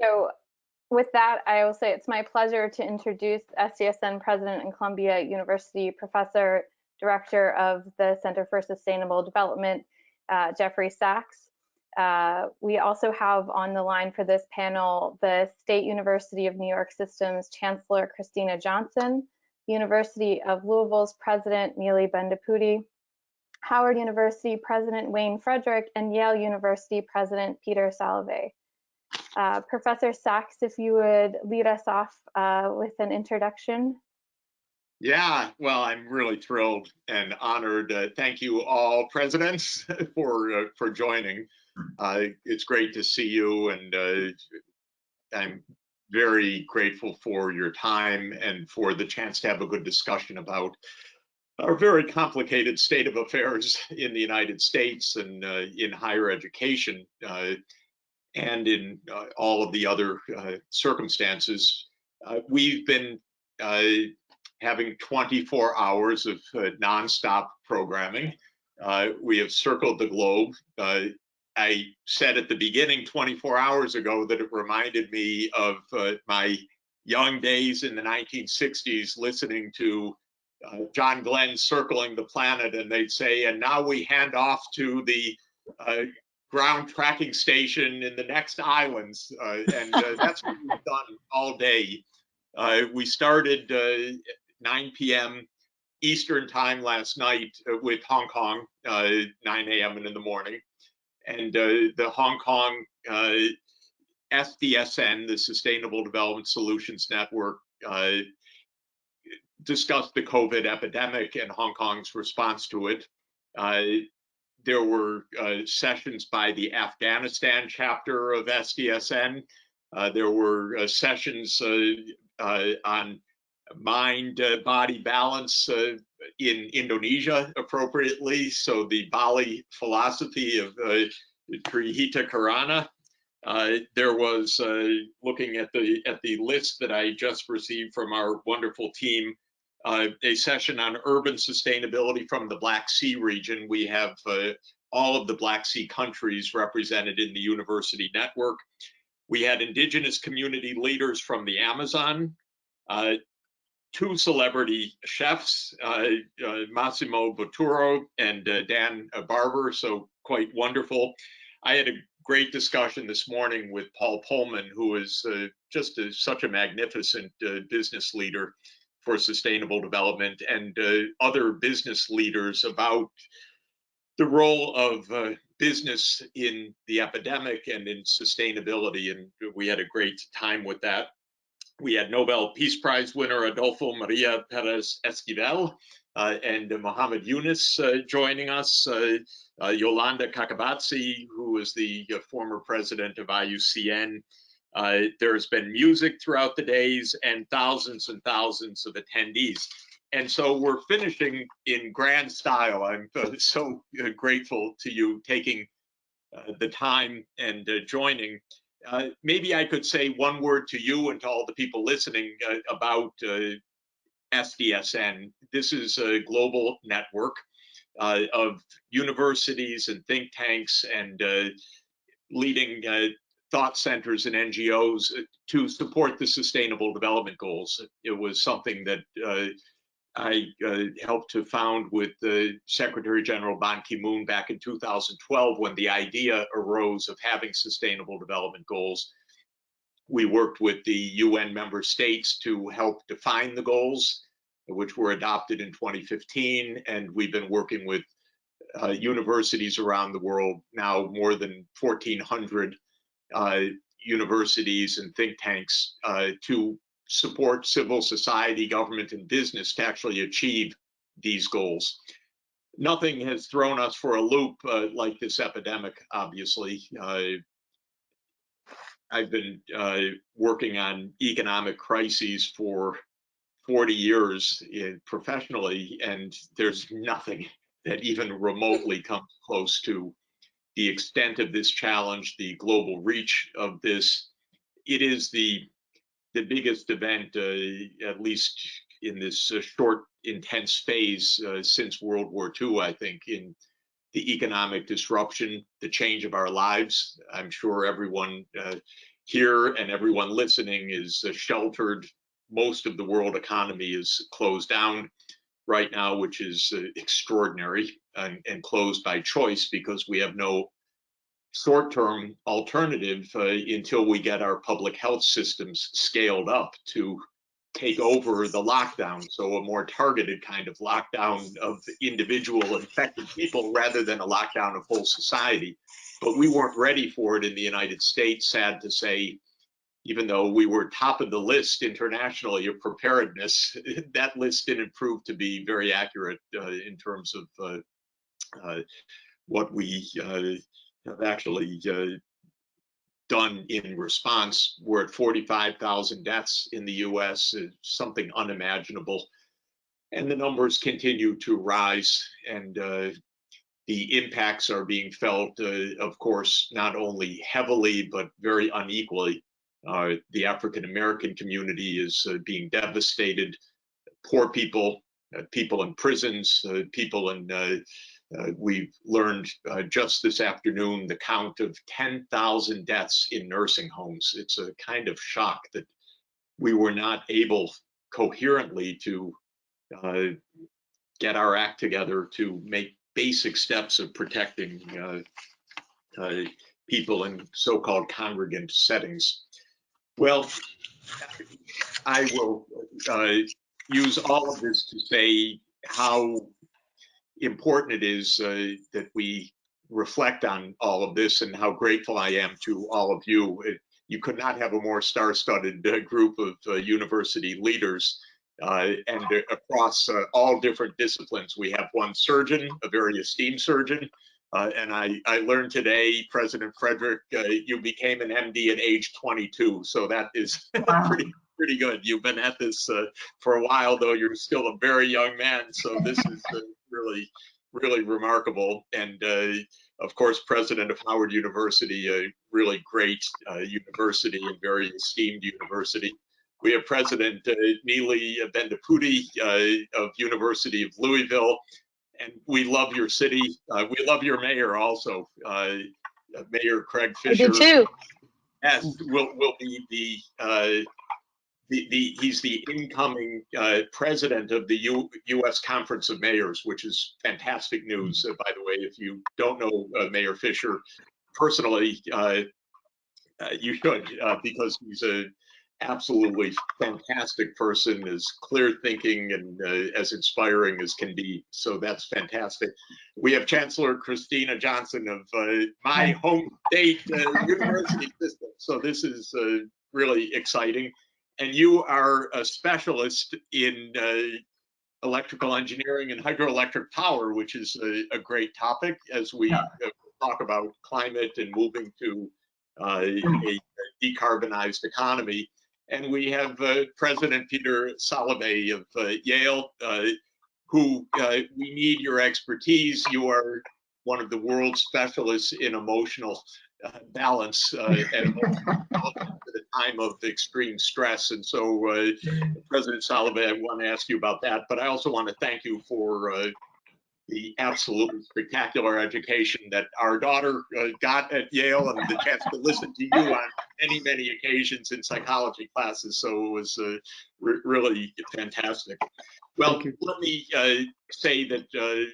So with that, I will say it's my pleasure to introduce SDSN President and Columbia University Professor, Director of the Center for Sustainable Development, Jeffrey Sachs. We also have on the line for this panel the State University of New York System's Chancellor Christina Johnson, University of Louisville's President Neeli Bendapudi, Howard University President Wayne Frederick, and Yale University President Peter Salovey. Professor Sachs, if you would lead us off with an introduction. Yeah, well, I'm really thrilled and honored. Thank you all presidents for joining. It's great to see you, and I'm very grateful for your time and for the chance to have a good discussion about our very complicated state of affairs in the United States and in higher education and in all of the other circumstances. We've been having 24 hours of nonstop programming. We have circled the globe. I said at the beginning 24 hours ago that it reminded me of my young days in the 1960s listening to John Glenn circling the planet, and they'd say, and now we hand off to the ground tracking station in the next islands, and that's what we've done all day. We started 9 p.m. Eastern time last night with Hong Kong, 9 a.m. in the morning, and the Hong Kong SDSN, the Sustainable Development Solutions Network, discussed the COVID epidemic and Hong Kong's response to it. There were sessions by the Afghanistan chapter of SDSN. There were sessions on mind-body balance in Indonesia, appropriately. So the Bali philosophy of Trihita Karana. There was looking at the list that I just received from our wonderful team. A session on urban sustainability from the Black Sea region. We have all of the Black Sea countries represented in the university network. We had indigenous community leaders from the Amazon, 2 celebrity chefs, Massimo Bottura and Dan Barber, so quite wonderful. I had a great discussion this morning with Paul Pullman, who is just such a magnificent business leader for sustainable development, and other business leaders about the role of business in the epidemic and in sustainability, and we had a great time with that. We had Nobel Peace Prize winner Adolfo Maria Perez Esquivel and Mohammed Yunus joining us, Yolanda Kakabatsi, who is the former president of IUCN. There's been music throughout the days and thousands of attendees. And so we're finishing in grand style. I'm so grateful to you taking the time and joining. Maybe I could say one word to you and to all the people listening about SDSN. This is a global network of universities and think tanks and leading thought centers and NGOs to support the Sustainable Development Goals. It was something that I helped to found with Secretary General Ban Ki-moon back in 2012 when the idea arose of having Sustainable Development Goals. We worked with the UN member states to help define the goals, which were adopted in 2015, and we've been working with universities around the world, now more than 1,400 universities and think tanks to support civil society, government, and business to actually achieve these goals. Nothing has thrown us for a loop like this epidemic, obviously. I've been working on economic crises for 40 years professionally, and there's nothing that even remotely comes close to the extent of this challenge, the global reach of this. It is the biggest event, at least in this short, intense phase since World War II, I think, in the economic disruption, the change of our lives. I'm sure everyone here and everyone listening is sheltered. Most of the world economy is closed down right now, which is extraordinary, and closed by choice because we have no short-term alternative until we get our public health systems scaled up to take over the lockdown. So a more targeted kind of lockdown of individual infected people rather than a lockdown of whole society. But we weren't ready for it in the United States, sad to say. Even though we were top of the list internationally of preparedness, that list didn't prove to be very accurate in terms of what we have actually done in response. We're at 45,000 deaths in the US, something unimaginable. And the numbers continue to rise, and the impacts are being felt, of course, not only heavily, but very unequally. The African American community is being devastated. Poor people, people in prisons, people in, we've learned just this afternoon the count of 10,000 deaths in nursing homes. It's a kind of shock that we were not able coherently to get our act together to make basic steps of protecting people in so-called congregant settings. Well, I will use all of this to say how important it is that we reflect on all of this, and how grateful I am to all of you. You could not have a more star-studded group of university leaders, and across all different disciplines. We have one surgeon, a very esteemed surgeon, and I learned today, President Frederick, you became an MD at age 22, so that is Wow. pretty good. You've been at this for a while, though you're still a very young man, so this is really remarkable. And of course, President of Howard University, a really great university and very esteemed university. We have President Neely Bendapudi of University of Louisville, and we love your city. We love your mayor also, Mayor Craig Fisher. I do too. Yes, will be he's the incoming president of the U.S. Conference of Mayors, which is fantastic news. By the way, if you don't know Mayor Fisher personally, you should, because he's an absolutely fantastic person, as clear thinking and as inspiring as can be. So that's fantastic. We have Chancellor Christina Johnson of my home state university system. So this is really exciting. And you are a specialist in electrical engineering and hydroelectric power, which is a great topic as we talk about climate and moving to a decarbonized economy. And we have President Peter Salovey of Yale, who we need your expertise. You are one of the world's specialists in emotional balance and at a time of extreme stress. And so, President Salovey, I want to ask you about that, but I also want to thank you for the absolutely spectacular education that our daughter got at Yale, and the chance to listen to you on many occasions in psychology classes. So it was really fantastic. Well, let me say that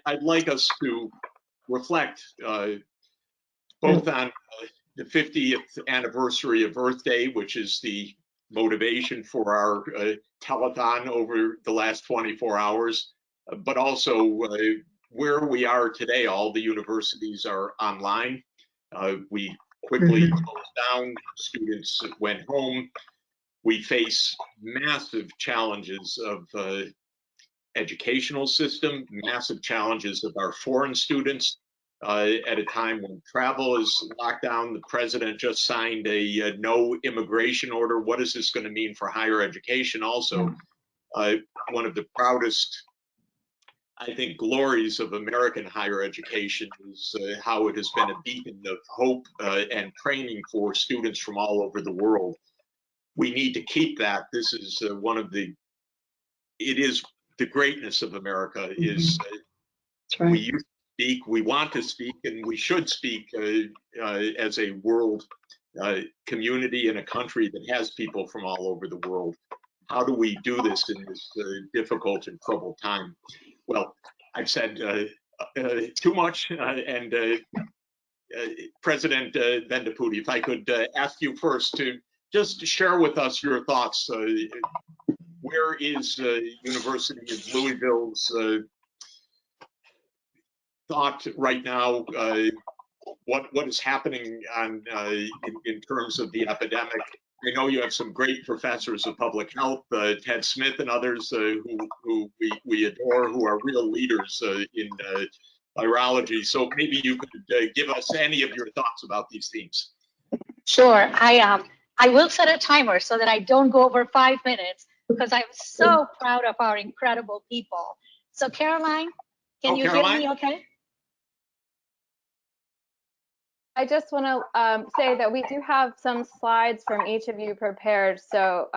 I'd like us to reflect both on the 50th anniversary of Earth Day, which is the motivation for our telethon over the last 24 hours, but also where we are today. All the universities are online. We quickly closed down, students went home. We face massive challenges of educational system, massive challenges of our foreign students. At a time when travel is locked down, the president just signed a no immigration order. What is this going to mean for higher education? Also, one of the proudest, I think, glories of American higher education is how it has been a beacon of hope and training for students from all over the world. We need to keep that. This is one of the, it is the greatness of America is we used to speak, we want to speak, and we should speak as a world community in a country that has people from all over the world. How do we do this in this difficult and troubled time? Well, I've said too much, and President Vendiputi, if I could ask you first to just share with us your thoughts. Where is University of Louisville's thought right now? What is happening on in terms of the epidemic? I know you have some great professors of public health, Ted Smith and others who we adore, who are real leaders in virology. So maybe you could give us any of your thoughts about these themes. Sure. I will set a timer so that I don't go over 5 minutes, because I'm so proud of our incredible people. So Caroline, can you hear me okay? I just want to say that we do have some slides from each of you prepared, so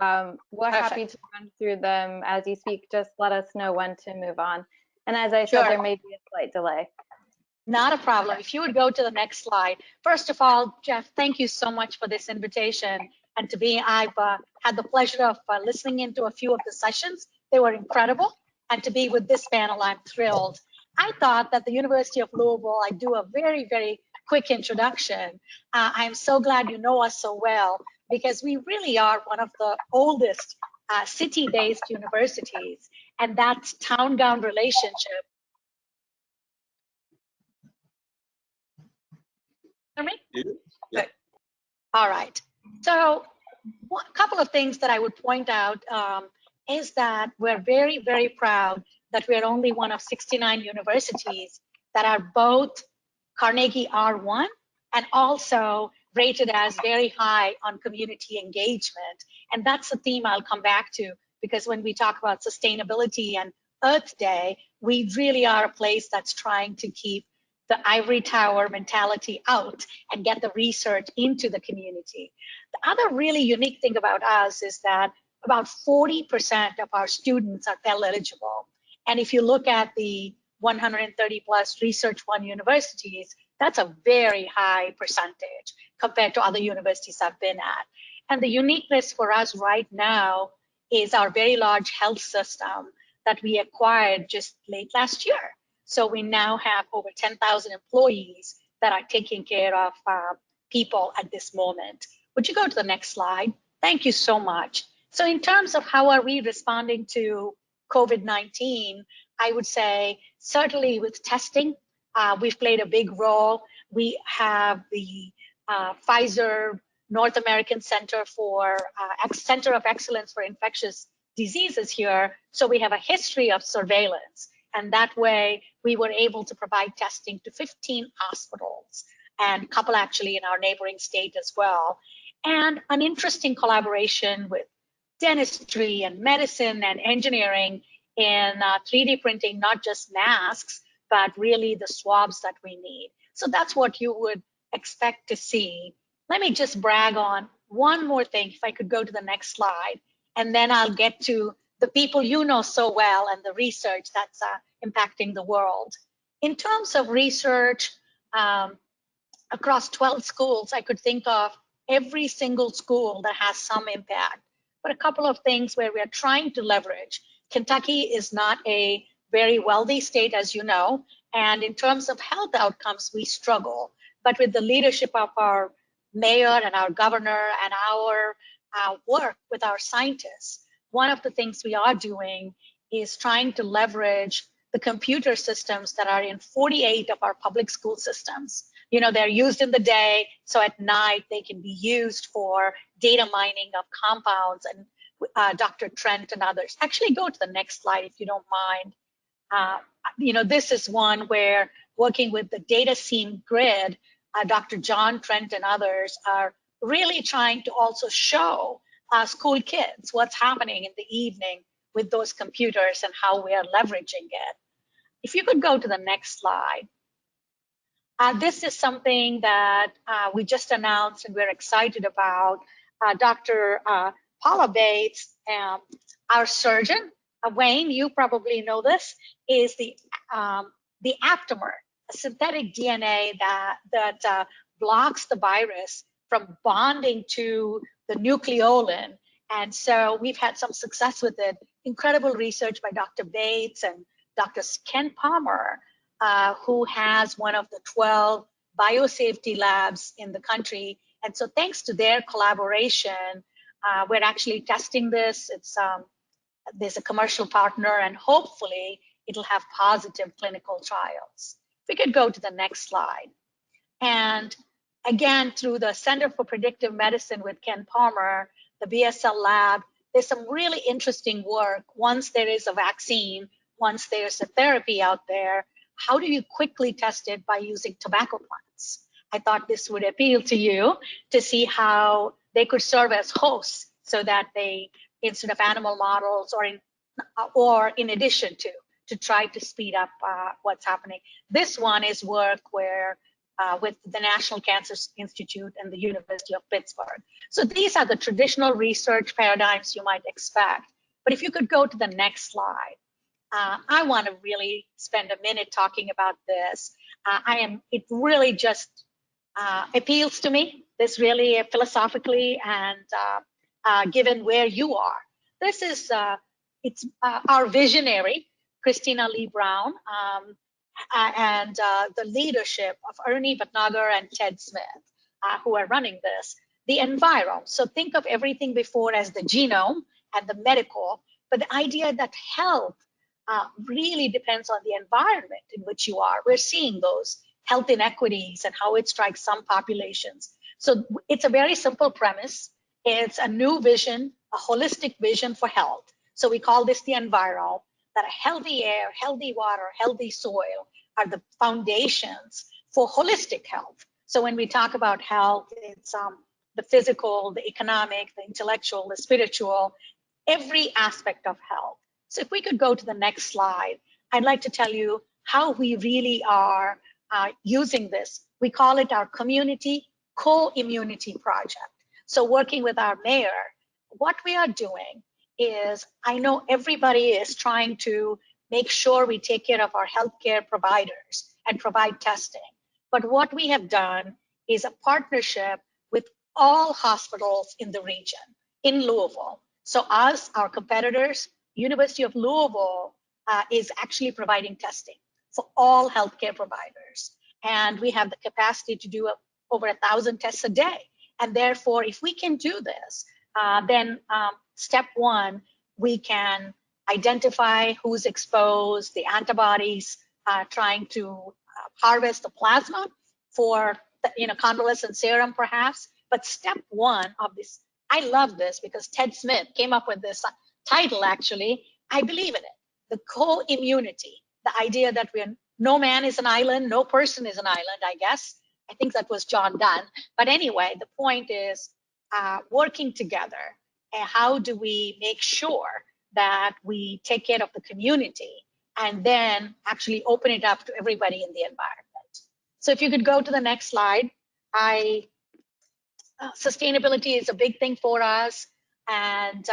we're happy to run through them as you speak. Just let us know when to move on. And as I said, there may be a slight delay. Not a problem. If you would go to the next slide. First of all, Jeff, thank you so much for this invitation. And to be, I've had the pleasure of listening into a few of the sessions. They were incredible. And to be with this panel, I'm thrilled. I thought that the University of Louisville, I'd do a very, very quick introduction. I'm so glad you know us so well, because we really are one of the oldest city-based universities, and that's town-gown relationship. Hear me? Yeah. Good. All right. So a couple of things that I would point out is that we're very, very proud that we're only one of 69 universities that are both Carnegie R1 and also rated as very high on community engagement. And that's a theme I'll come back to, because when we talk about sustainability and Earth Day, we really are a place that's trying to keep the ivory tower mentality out and get the research into the community. The other really unique thing about us is that about 40% of our students are Pell eligible. And if you look at the 130 plus Research One universities, that's a very high percentage compared to other universities I've been at. And the uniqueness for us right now is our very large health system that we acquired just late last year. So we now have over 10,000 employees that are taking care of people at this moment. Would you go to the next slide? Thank you so much. So in terms of how are we responding to COVID-19, I would say certainly with testing, we've played a big role. We have the Pfizer North American Center of Excellence for Infectious Diseases here. So we have a history of surveillance. And that way we were able to provide testing to 15 hospitals and a couple actually in our neighboring state as well. And an interesting collaboration with dentistry and medicine and engineering in 3D printing, not just masks, but really the swabs that we need. So that's what you would expect to see. Let me just brag on one more thing, if I could go to the next slide, and then I'll get to the people you know so well and the research that's impacting the world. In terms of research, across 12 schools, I could think of every single school that has some impact. But a couple of things where we are trying to leverage. Kentucky is not a very wealthy state, as you know, and in terms of health outcomes, we struggle. But with the leadership of our mayor and our governor and our work with our scientists, one of the things we are doing is trying to leverage the computer systems that are in 48 of our public school systems. You know, they're used in the day, so at night they can be used for data mining of compounds, and Dr. Trent and others. Actually, go to the next slide if you don't mind. You know, this is one where working with the data scene grid, Dr. John Trent and others are really trying to also show school kids what's happening in the evening with those computers and how we are leveraging it. If you could go to the next slide. This is something that we just announced and we're excited about. Dr. Paula Bates, our surgeon, Wayne, you probably know this, is the aptamer, a synthetic DNA that blocks the virus from bonding to the nucleolin. And so we've had some success with it. Incredible research by Dr. Bates and Dr. Ken Palmer, who has one of the 12 biosafety labs in the country. And so thanks to their collaboration, we're actually testing this. There's a commercial partner, and hopefully it'll have positive clinical trials. We could go to the next slide. And again, through the Center for Predictive Medicine with Ken Palmer, the BSL lab, there's some really interesting work. Once there is a vaccine, once there's a therapy out there, how do you quickly test it by using tobacco plants? I thought this would appeal to you to see how they could serve as hosts so that they, instead of animal models or in addition to try to speed up what's happening. This one is work where with the National Cancer Institute and the University of Pittsburgh. So these are the traditional research paradigms you might expect. But if you could go to the next slide, I want to really spend a minute talking about this. It really just appeals to me, this really philosophically and given where you are. This is, it's our visionary, Christina Lee Brown, and the leadership of Ernie Bhatnagar and Ted Smith, who are running this, the Envirome. So think of everything before as the genome and the medical, but the idea that health really depends on the environment in which you are. We're seeing those health inequities and how it strikes some populations. So it's a very simple premise. It's a new vision, a holistic vision for health. So we call this the Envirome, that a healthy air, healthy water, healthy soil are the foundations for holistic health. So when we talk about health, it's the physical, the economic, the intellectual, the spiritual, every aspect of health. So if we could go to the next slide, I'd like to tell you how we really are using this. We call it our community co-immunity project. So working with our mayor, what we are doing is, I know everybody is trying to make sure we take care of our healthcare providers and provide testing. But what we have done is a partnership with all hospitals in the region, in Louisville. So us, our competitors, University of Louisville is actually providing testing for all healthcare providers. And we have the capacity to do over 1,000 tests a day. And therefore, if we can do this, then step one, we can identify who's exposed, the antibodies, trying to harvest the plasma for convalescent serum perhaps. But step one of this, I love this because Ted Smith came up with this title actually. I believe in it, the co-immunity, the idea that no man is an island, no person is an island, I guess. I think that was John Donne. But anyway, the point is working together. And how do we make sure that we take care of the community and then actually open it up to everybody in the environment? So if you could go to the next slide. Sustainability is a big thing for us and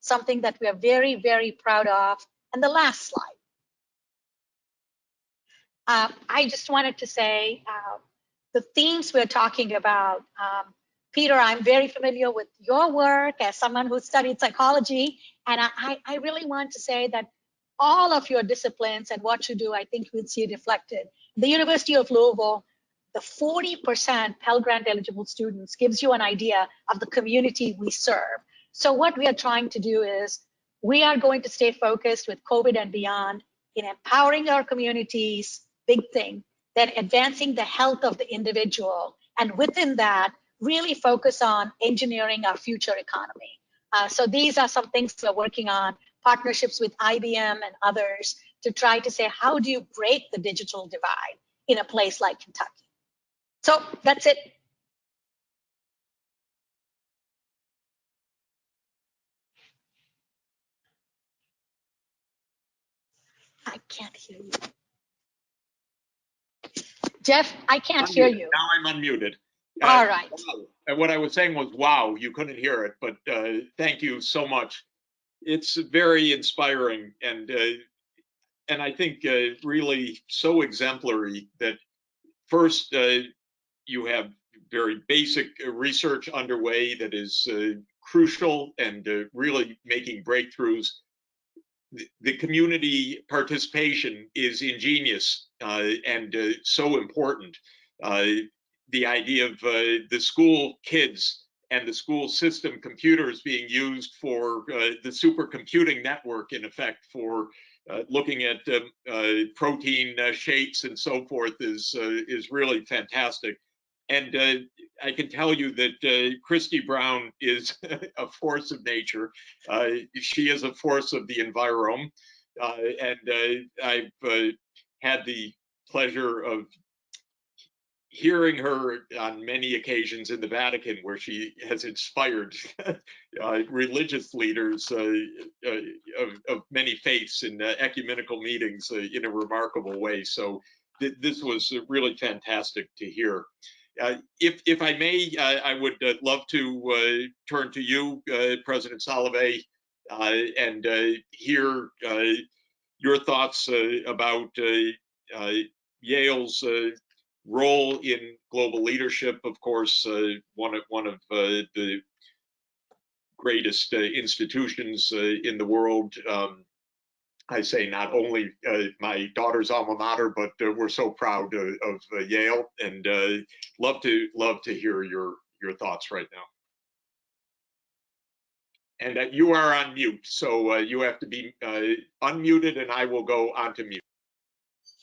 something that we are very, very proud of. And the last slide. I just wanted to say the themes we're talking about. Peter, I'm very familiar with your work as someone who studied psychology, and I really want to say that all of your disciplines and what you do, I think we'll see reflected. The University of Louisville, the 40% Pell Grant eligible students gives you an idea of the community we serve. So what we are trying to do is we are going to stay focused with COVID and beyond in empowering our communities, big thing, then advancing the health of the individual. And within that, really focus on engineering our future economy. So these are some things we're working on, partnerships with IBM and others to try to say, how do you break the digital divide in a place like Kentucky? So that's it. I can't hear you. Jeff, I can't hear you. Now I'm unmuted. All right. And what I was saying was, wow, you couldn't hear it, but thank you so much. It's very inspiring and I think really so exemplary that first you have very basic research underway that is crucial and really making breakthroughs. The community participation is ingenious and so important. The idea of the school kids and the school system computers being used for the supercomputing network, in effect, for looking at protein shapes and so forth is really fantastic. And I can tell you that Christy Brown is a force of nature. She is a force of the Envirome. And I've had the pleasure of hearing her on many occasions in the Vatican, where she has inspired religious leaders of many faiths in ecumenical meetings in a remarkable way. So this was really fantastic to hear. If I may, I would love to turn to you, President Salovey, and hear your thoughts about Yale's role in global leadership. Of course, one of the greatest institutions in the world. I say not only my daughter's alma mater, but we're so proud of Yale, and love to hear your thoughts right now. And you are on mute, so you have to be unmuted, and I will go onto mute.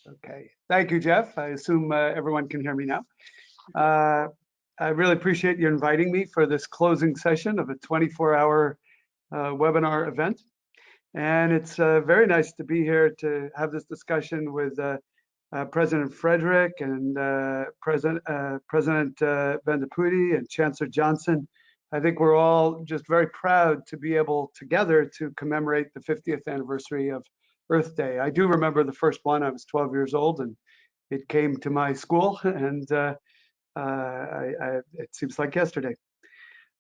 Okay, thank you, Jeff. I assume everyone can hear me now. I really appreciate you inviting me for this closing session of a 24-hour webinar event. And it's very nice to be here to have this discussion with President Frederick and President Bendaputi and Chancellor Johnson. I think we're all just very proud to be able together to commemorate the 50th anniversary of Earth Day. I do remember the first one. I was 12 years old and it came to my school, and it seems like yesterday.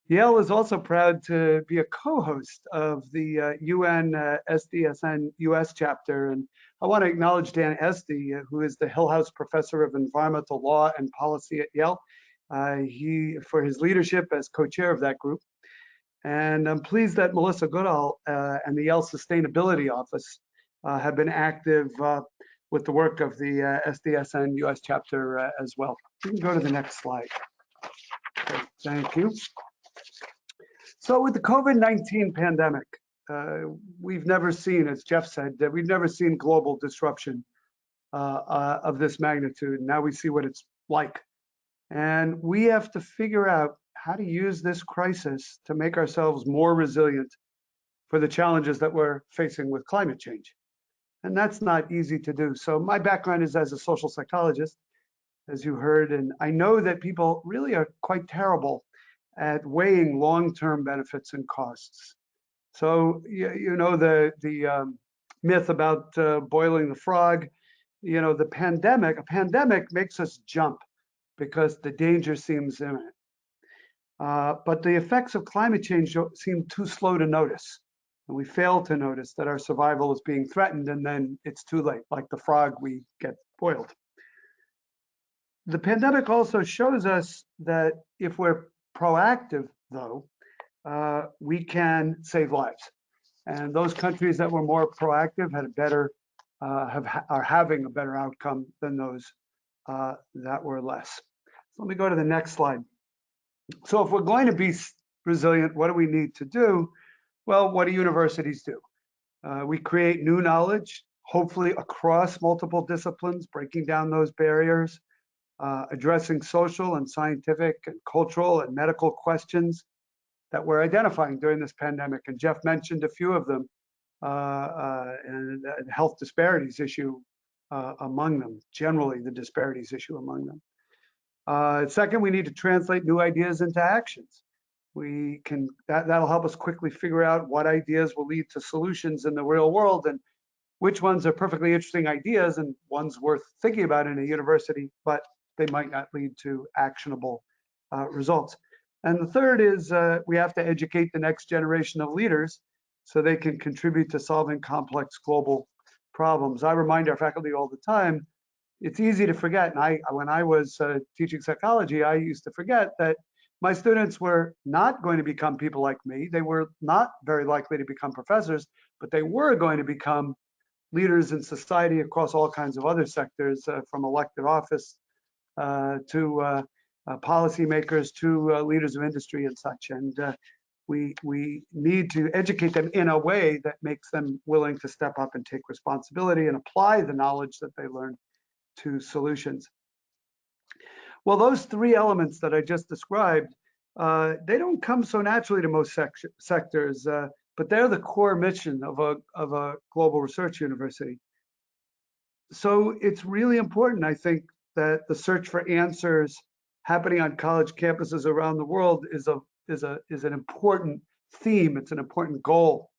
Yale is also proud to be a co-host of the UN SDSN US chapter, and I want to acknowledge Dan Esty, who is the Hillhouse Professor of Environmental Law and Policy at Yale, for his leadership as co-chair of that group. And I'm pleased that Melissa Goodall and the Yale Sustainability Office have been active with the work of the SDSN US chapter as well. You can go to the next slide. Okay, thank you. So with the COVID-19 pandemic, we've never seen, as Jeff said, that we've never seen global disruption of this magnitude. Now we see what it's like. And we have to figure out how to use this crisis to make ourselves more resilient for the challenges that we're facing with climate change. And that's not easy to do. So my background is as a social psychologist, as you heard, and I know that people really are quite terrible at weighing long-term benefits and costs. So you know the myth about boiling the frog. You know, a pandemic makes us jump because the danger seems imminent. But the effects of climate change seem too slow to notice. And we fail to notice that our survival is being threatened, and then it's too late, like the frog, we get boiled. The pandemic also shows us that if we're proactive, though, we can save lives. And those countries that were more proactive had a better, are having a better outcome than those that were less. So let me go to the next slide. So if we're going to be resilient, what do we need to do? Well, what do universities do? We create new knowledge, hopefully across multiple disciplines, breaking down those barriers, addressing social and scientific and cultural and medical questions that we're identifying during this pandemic. And Jeff mentioned a few of them, and the health disparities issue among them, generally the disparities issue among them. Second, we need to translate new ideas into actions. We can, that'll help us quickly figure out what ideas will lead to solutions in the real world and which ones are perfectly interesting ideas and ones worth thinking about in a university, but they might not lead to actionable results. And the third is we have to educate the next generation of leaders so they can contribute to solving complex global problems. I remind our faculty all the time, it's easy to forget. And when I was teaching psychology, I used to forget that my students were not going to become people like me. They were not very likely to become professors, but they were going to become leaders in society across all kinds of other sectors, from elected office to policymakers to leaders of industry and such. And we need to educate them in a way that makes them willing to step up and take responsibility and apply the knowledge that they learn to solutions. Well, those three elements that I just described, they don't come so naturally to most sectors, but they're the core mission of a global research university. So it's really important, I think, that the search for answers happening on college campuses around the world is an important theme. It's an important goal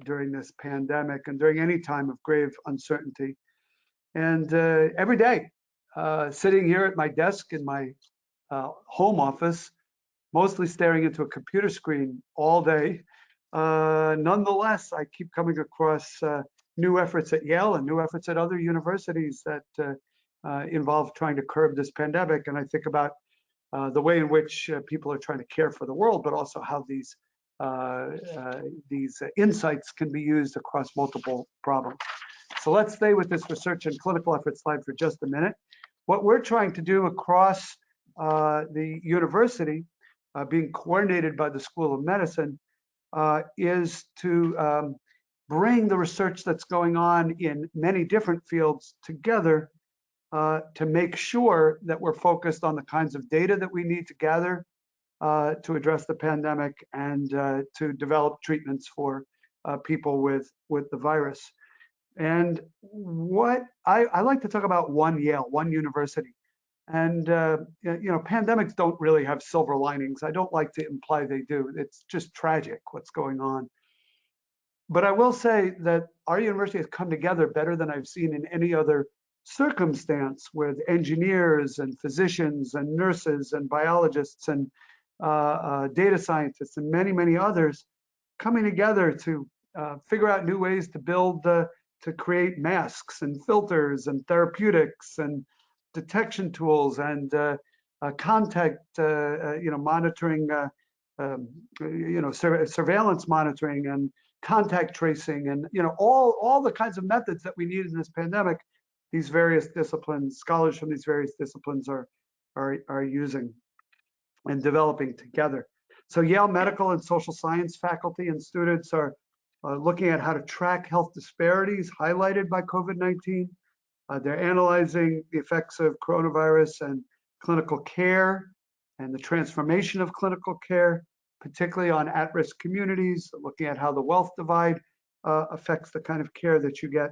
during this pandemic and during any time of grave uncertainty. And every day, sitting here at my desk in my home office, mostly staring into a computer screen all day, nonetheless, I keep coming across new efforts at Yale and new efforts at other universities that involve trying to curb this pandemic. And I think about the way in which people are trying to care for the world, but also how these insights can be used across multiple problems. So let's stay with this research and clinical efforts slide for just a minute. What we're trying to do across the university, being coordinated by the School of Medicine, is to bring the research that's going on in many different fields together to make sure that we're focused on the kinds of data that we need to gather to address the pandemic and to develop treatments for people with the virus. And what I like to talk about one Yale, one university. And pandemics don't really have silver linings. I don't like to imply they do. It's just tragic what's going on. But I will say that our university has come together better than I've seen in any other circumstance, with engineers and physicians and nurses and biologists and data scientists and many, many others coming together to figure out new ways to build, to create masks and filters and therapeutics and detection tools and contact, monitoring, surveillance monitoring and contact tracing and all the kinds of methods that we need in this pandemic. These various disciplines, scholars from these various disciplines are using and developing together. So Yale medical and social science faculty and students are looking at how to track health disparities highlighted by COVID-19. They're analyzing the effects of coronavirus and clinical care and the transformation of clinical care, particularly on at-risk communities, looking at how the wealth divide affects the kind of care that you get.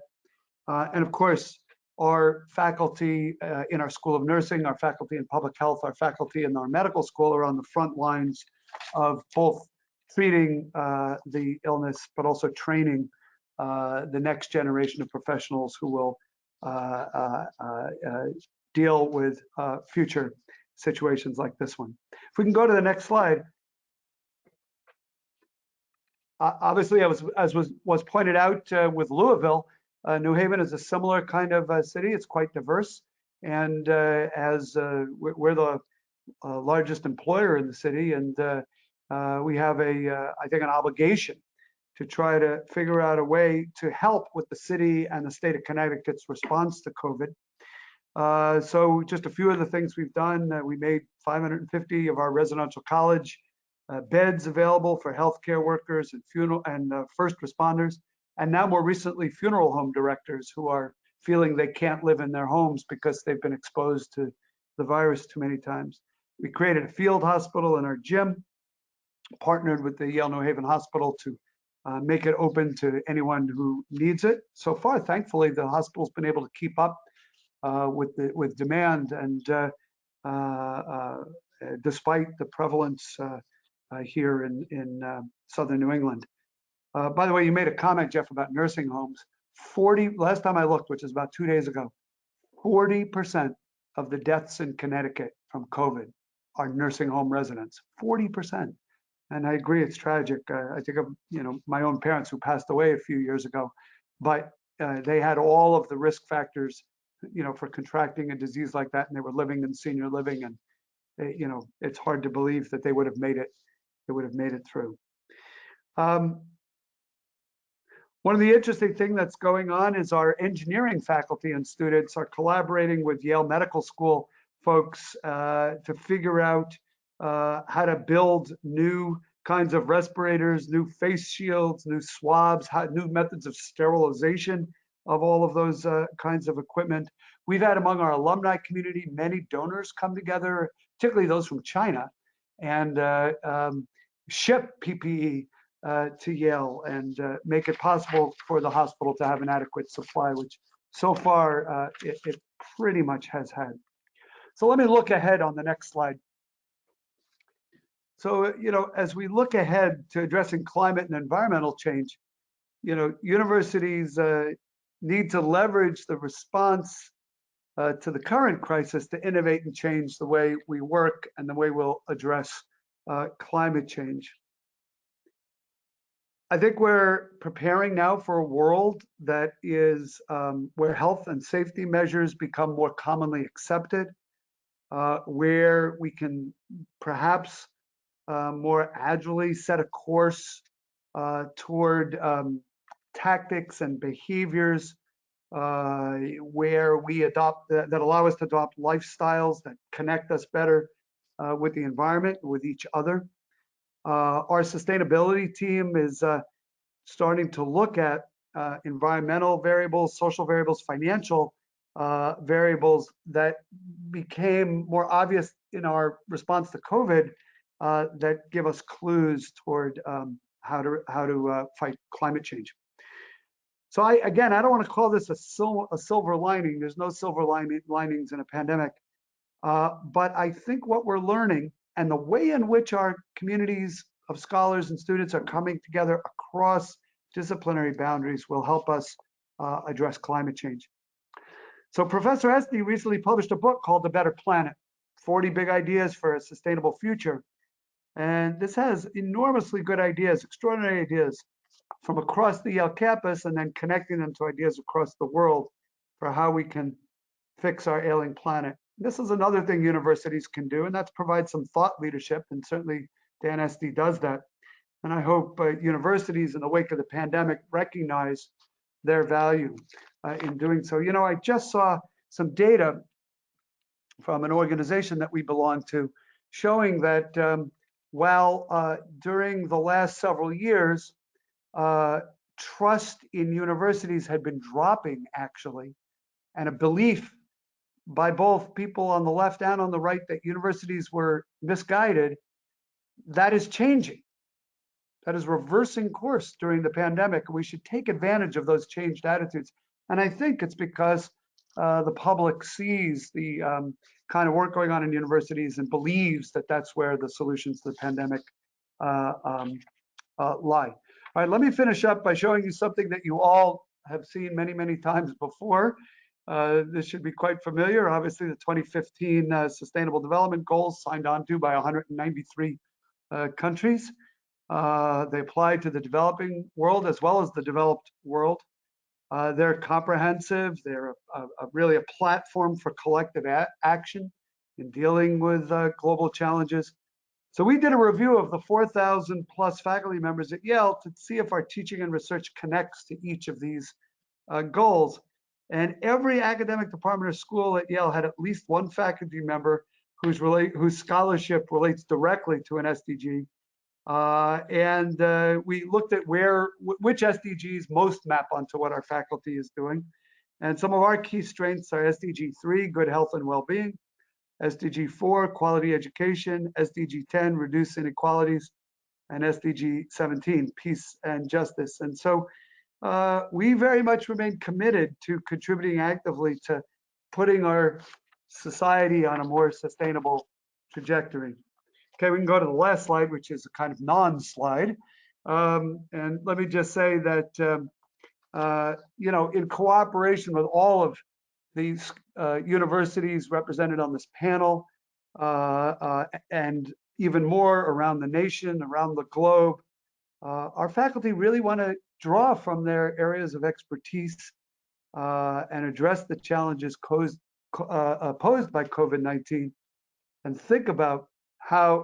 And of course, our faculty in our School of Nursing, our faculty in public health, our faculty in our medical school are on the front lines of both treating the illness, but also training the next generation of professionals who will deal with future situations like this one. If we can go to the next slide. Obviously, as was pointed out with Louisville, New Haven is a similar kind of city. It's quite diverse, and as we're the largest employer in the city, and we have I think an obligation to try to figure out a way to help with the city and the state of Connecticut's response to COVID. So just a few of the things we've done, we made 550 of our residential college beds available for healthcare workers and funeral and first responders, and now more recently funeral home directors who are feeling they can't live in their homes because they've been exposed to the virus too many times. We created a field hospital in our gym, partnered with the Yale New Haven Hospital to make it open to anyone who needs it. So far, thankfully, the hospital's been able to keep up with demand, and despite the prevalence here in southern New England. By the way, you made a comment, Jeff, about nursing homes. Last time I looked, which is about 2 days ago, 40% of the deaths in Connecticut from COVID are nursing home residents. 40%. And I agree, it's tragic. I think of my own parents who passed away a few years ago, but they had all of the risk factors for contracting a disease like that, and they were living in senior living, and it's hard to believe that they would have made it. They would have made it through. One of the interesting things that's going on is our engineering faculty and students are collaborating with Yale Medical School folks to figure out how to build new kinds of respirators, new face shields, new swabs, new methods of sterilization of all of those kinds of equipment. We've had among our alumni community many donors come together, particularly those from China, and ship PPE to Yale and make it possible for the hospital to have an adequate supply, which so far it pretty much has had. So let me look ahead on the next slide. So, as we look ahead to addressing climate and environmental change, universities need to leverage the response to the current crisis to innovate and change the way we work and the way we'll address climate change. I think we're preparing now for a world that is where health and safety measures become more commonly accepted, where we can perhaps more agilely set a course toward tactics and behaviors where we adopt that allow us to adopt lifestyles that connect us better with the environment, with each other. Our sustainability team is starting to look at environmental variables, social variables, financial variables that became more obvious in our response to COVID that give us clues toward how to fight climate change. So again, I don't want to call this a silver lining. There's no silver linings in a pandemic. But I think what we're learning and the way in which our communities of scholars and students are coming together across disciplinary boundaries will help us address climate change. So Professor Esty recently published a book called The Better Planet, 40 Big Ideas for a Sustainable Future. And this has enormously good ideas, extraordinary ideas from across the Yale campus, and then connecting them to ideas across the world for how we can fix our ailing planet. This is another thing universities can do, and that's provide some thought leadership, and certainly Dan Esty does that. And I hope universities in the wake of the pandemic recognize their value in doing so. I just saw some data from an organization that we belong to showing that while during the last several years, trust in universities had been dropping actually, and a belief by both people on the left and on the right that universities were misguided, that is changing. That is reversing course during the pandemic. We should take advantage of those changed attitudes. And I think it's because the public sees the kind of work going on in universities and believes that that's where the solutions to the pandemic lie. All right, let me finish up by showing you something that you all have seen many, many times before. This should be quite familiar. Obviously, the 2015 Sustainable Development Goals signed on to by 193 countries. They apply to the developing world as well as the developed world. They're comprehensive. They're really a platform for collective action in dealing with global challenges. So we did a review of the 4,000 plus faculty members at Yale to see if our teaching and research connects to each of these goals. And every academic department or school at Yale had at least one faculty member whose scholarship relates directly to an SDG. And we looked at which SDGs most map onto what our faculty is doing. And some of our key strengths are SDG 3, good health and well-being, SDG 4, quality education, SDG 10, reduce inequalities, and SDG 17, peace and justice. And so we very much remain committed to contributing actively to putting our society on a more sustainable trajectory. Okay, we can go to the last slide, which is a kind of non-slide. And let me just say that, in cooperation with all of these universities represented on this panel, and even more around the nation, around the globe, our faculty really want to draw from their areas of expertise and address the challenges posed by COVID-19, and think about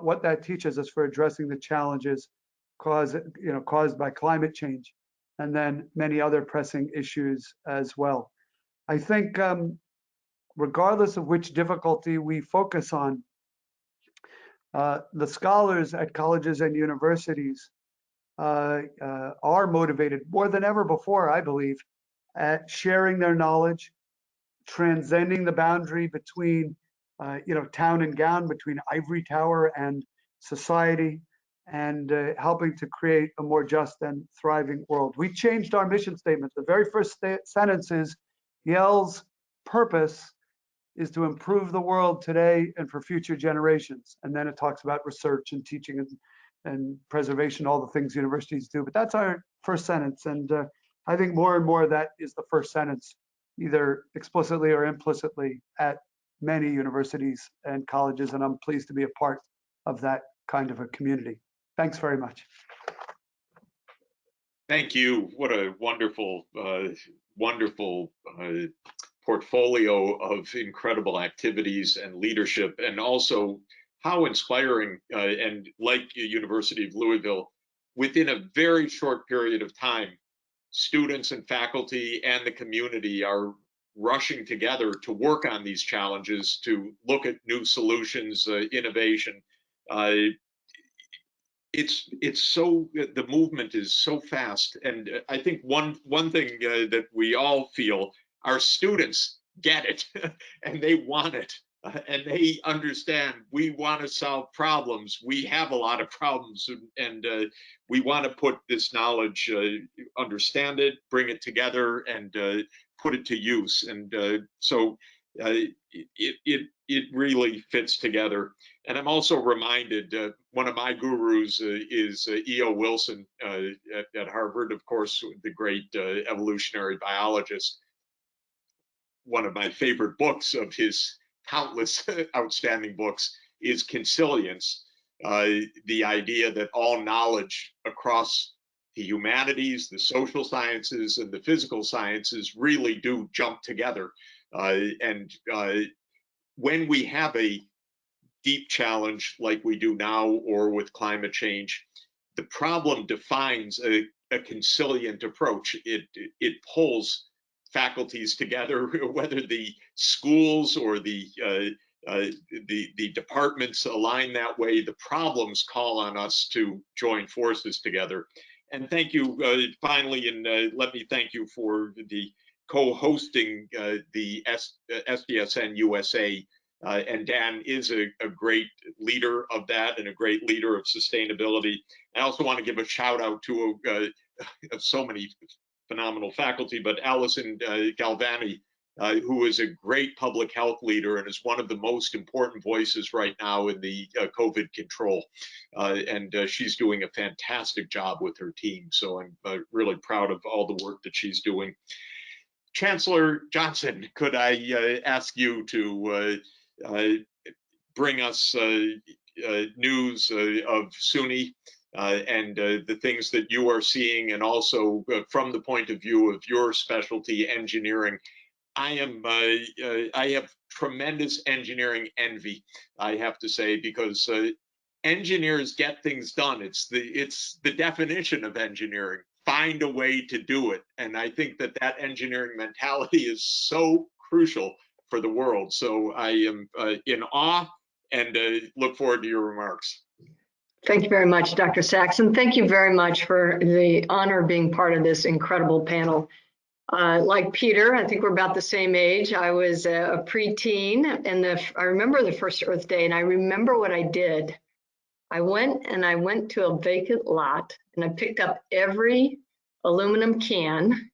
what that teaches us for addressing the challenges caused by climate change, and then many other pressing issues as well. I think regardless of which difficulty we focus on, the scholars at colleges and universities are motivated more than ever before, I believe, at sharing their knowledge, transcending the boundary between town and gown, between ivory tower and society, and helping to create a more just and thriving world. We changed our mission statement. The very first sentence is, Yale's purpose is to improve the world today and for future generations. And then it talks about research and teaching and preservation, all the things universities do. But that's our first sentence. And I think more and more of that is the first sentence, either explicitly or implicitly, at many universities and colleges. And I'm pleased to be a part of that kind of a community. Thanks very much. Thank you. What a wonderful, wonderful portfolio of incredible activities and leadership, and also how inspiring, and like University of Louisville, within a very short period of time, students and faculty and the community are rushing together to work on these challenges, to look at new solutions, innovation. It's so, the movement is so fast, and I think one thing that we all feel, our students get it and they want it, and they understand we want to solve problems. We have a lot of problems, and we want to put this knowledge, understand it, bring it together, and put it to use. And so it really fits together. And I'm also reminded, one of my gurus is E.O. Wilson at Harvard, of course, the great evolutionary biologist. One of my favorite books of his countless outstanding books is Consilience, the idea that all knowledge across the humanities, the social sciences, and the physical sciences really do jump together. And when we have a deep challenge like we do now, or with climate change, the problem defines a consilient approach. It pulls faculties together, whether the schools or the departments align that way. The problems call on us to join forces together. And thank you, finally, and let me thank you for the co-hosting the SDSN USA. And Dan is a great leader of that and a great leader of sustainability. I also want to give a shout out to so many phenomenal faculty, but Allison Galvani, who is a great public health leader and is one of the most important voices right now in the COVID control. And she's doing a fantastic job with her team. So I'm really proud of all the work that she's doing. Chancellor Johnson, could I ask you to bring us news of SUNY and the things that you are seeing, and also from the point of view of your specialty, engineering. I have tremendous engineering envy, I have to say, because engineers get things done. It's the definition of engineering. Find a way to do it, and I think that engineering mentality is so crucial for the world. So I am in awe and look forward to your remarks. Thank you very much, Dr. Sachs, and thank you very much for the honor of being part of this incredible panel. Like Peter, I think we're about the same age. I was a preteen, and I remember the first Earth Day, and I remember what I did. I went to a vacant lot, and I picked up every aluminum can,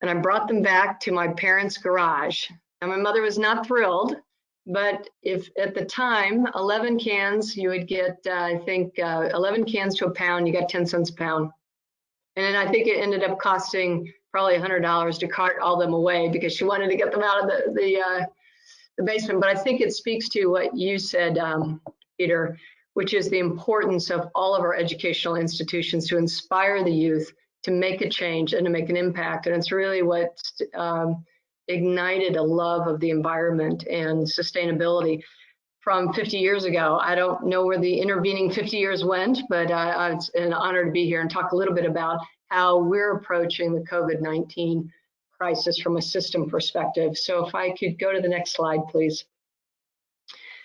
and I brought them back to my parents' garage. And my mother was not thrilled, but if at the time, 11 cans, you would get, I think, 11 cans to a pound, you got 10 cents a pound. And then I think it ended up costing probably $100 to cart all them away because she wanted to get them out of the basement. But I think it speaks to what you said, Peter, which is the importance of all of our educational institutions to inspire the youth to make a change and to make an impact. And it's really what ignited a love of the environment and sustainability from 50 years ago. I don't know where the intervening 50 years went, but it's an honor to be here and talk a little bit about how we're approaching the COVID-19 crisis from a system perspective. So if I could go to the next slide, please.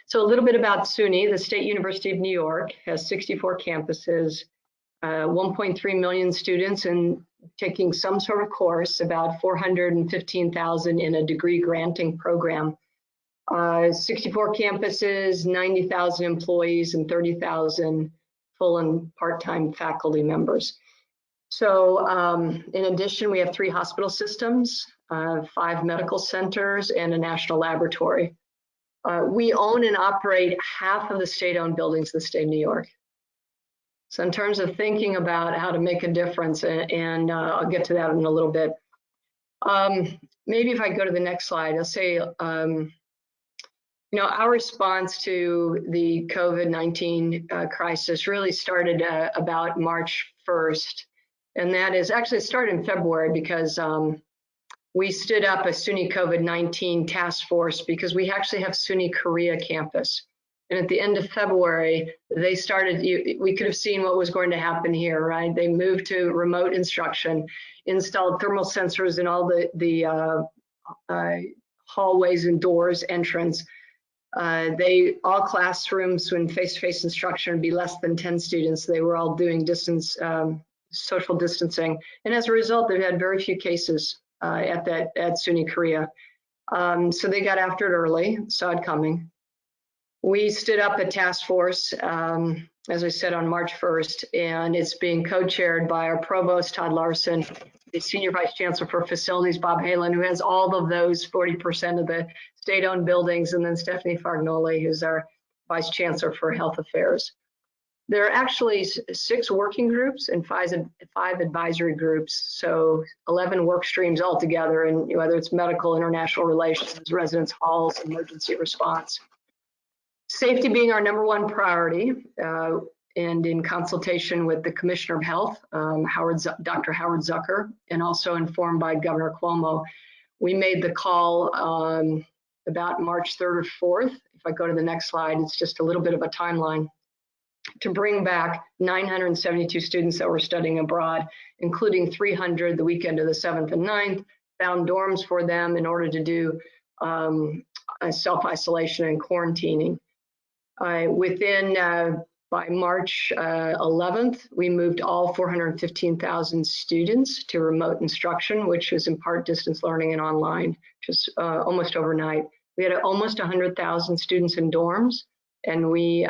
So a little bit about SUNY. The State University of New York has 64 campuses, 1.3 million students and taking some sort of course, about 415,000 in a degree granting program. 64 campuses, 90,000 employees, and 30,000 full and part-time faculty members. So in addition, we have 3 hospital systems, 5 medical centers, and a national laboratory. We own and operate half of the state-owned buildings in the state of New York. So in terms of thinking about how to make a difference, and I'll get to that in a little bit. Maybe if I go to the next slide, I'll say, you know, our response to the COVID-19 crisis really started about March 1st. And that is actually it started in February because we stood up a SUNY COVID-19 task force because we actually have SUNY Korea campus. And at the end of February, they started, we could have seen what was going to happen here, right? They moved to remote instruction, installed thermal sensors in all the hallways and doors, entrance. All classrooms when face-to-face instruction would be less than 10 students. They were all doing distance, social distancing. And as a result, they've had very few cases at SUNY Korea. So they got after it early, saw it coming. We stood up a task force, as I said, on March 1st, and it's being co-chaired by our provost, Todd Larson, the senior vice chancellor for facilities, Bob Halen, who has all of those 40% of the state-owned buildings, and then Stephanie Fagnoli, who's our vice chancellor for health affairs. There are actually 6 working groups and 5 advisory groups, so 11 work streams altogether, and whether it's medical, international relations, residence halls, emergency response. Safety being our #1 priority, and in consultation with the Commissioner of Health, Dr. Howard Zucker, and also informed by Governor Cuomo, we made the call about March 3rd or 4th. If I go to the next slide, it's just a little bit of a timeline, to bring back 972 students that were studying abroad, including 300 the weekend of the 7th and 9th, found dorms for them in order to do self-isolation and quarantining. By March 11th, we moved all 415,000 students to remote instruction, which was in part distance learning and online, just almost overnight. We had almost 100,000 students in dorms, and we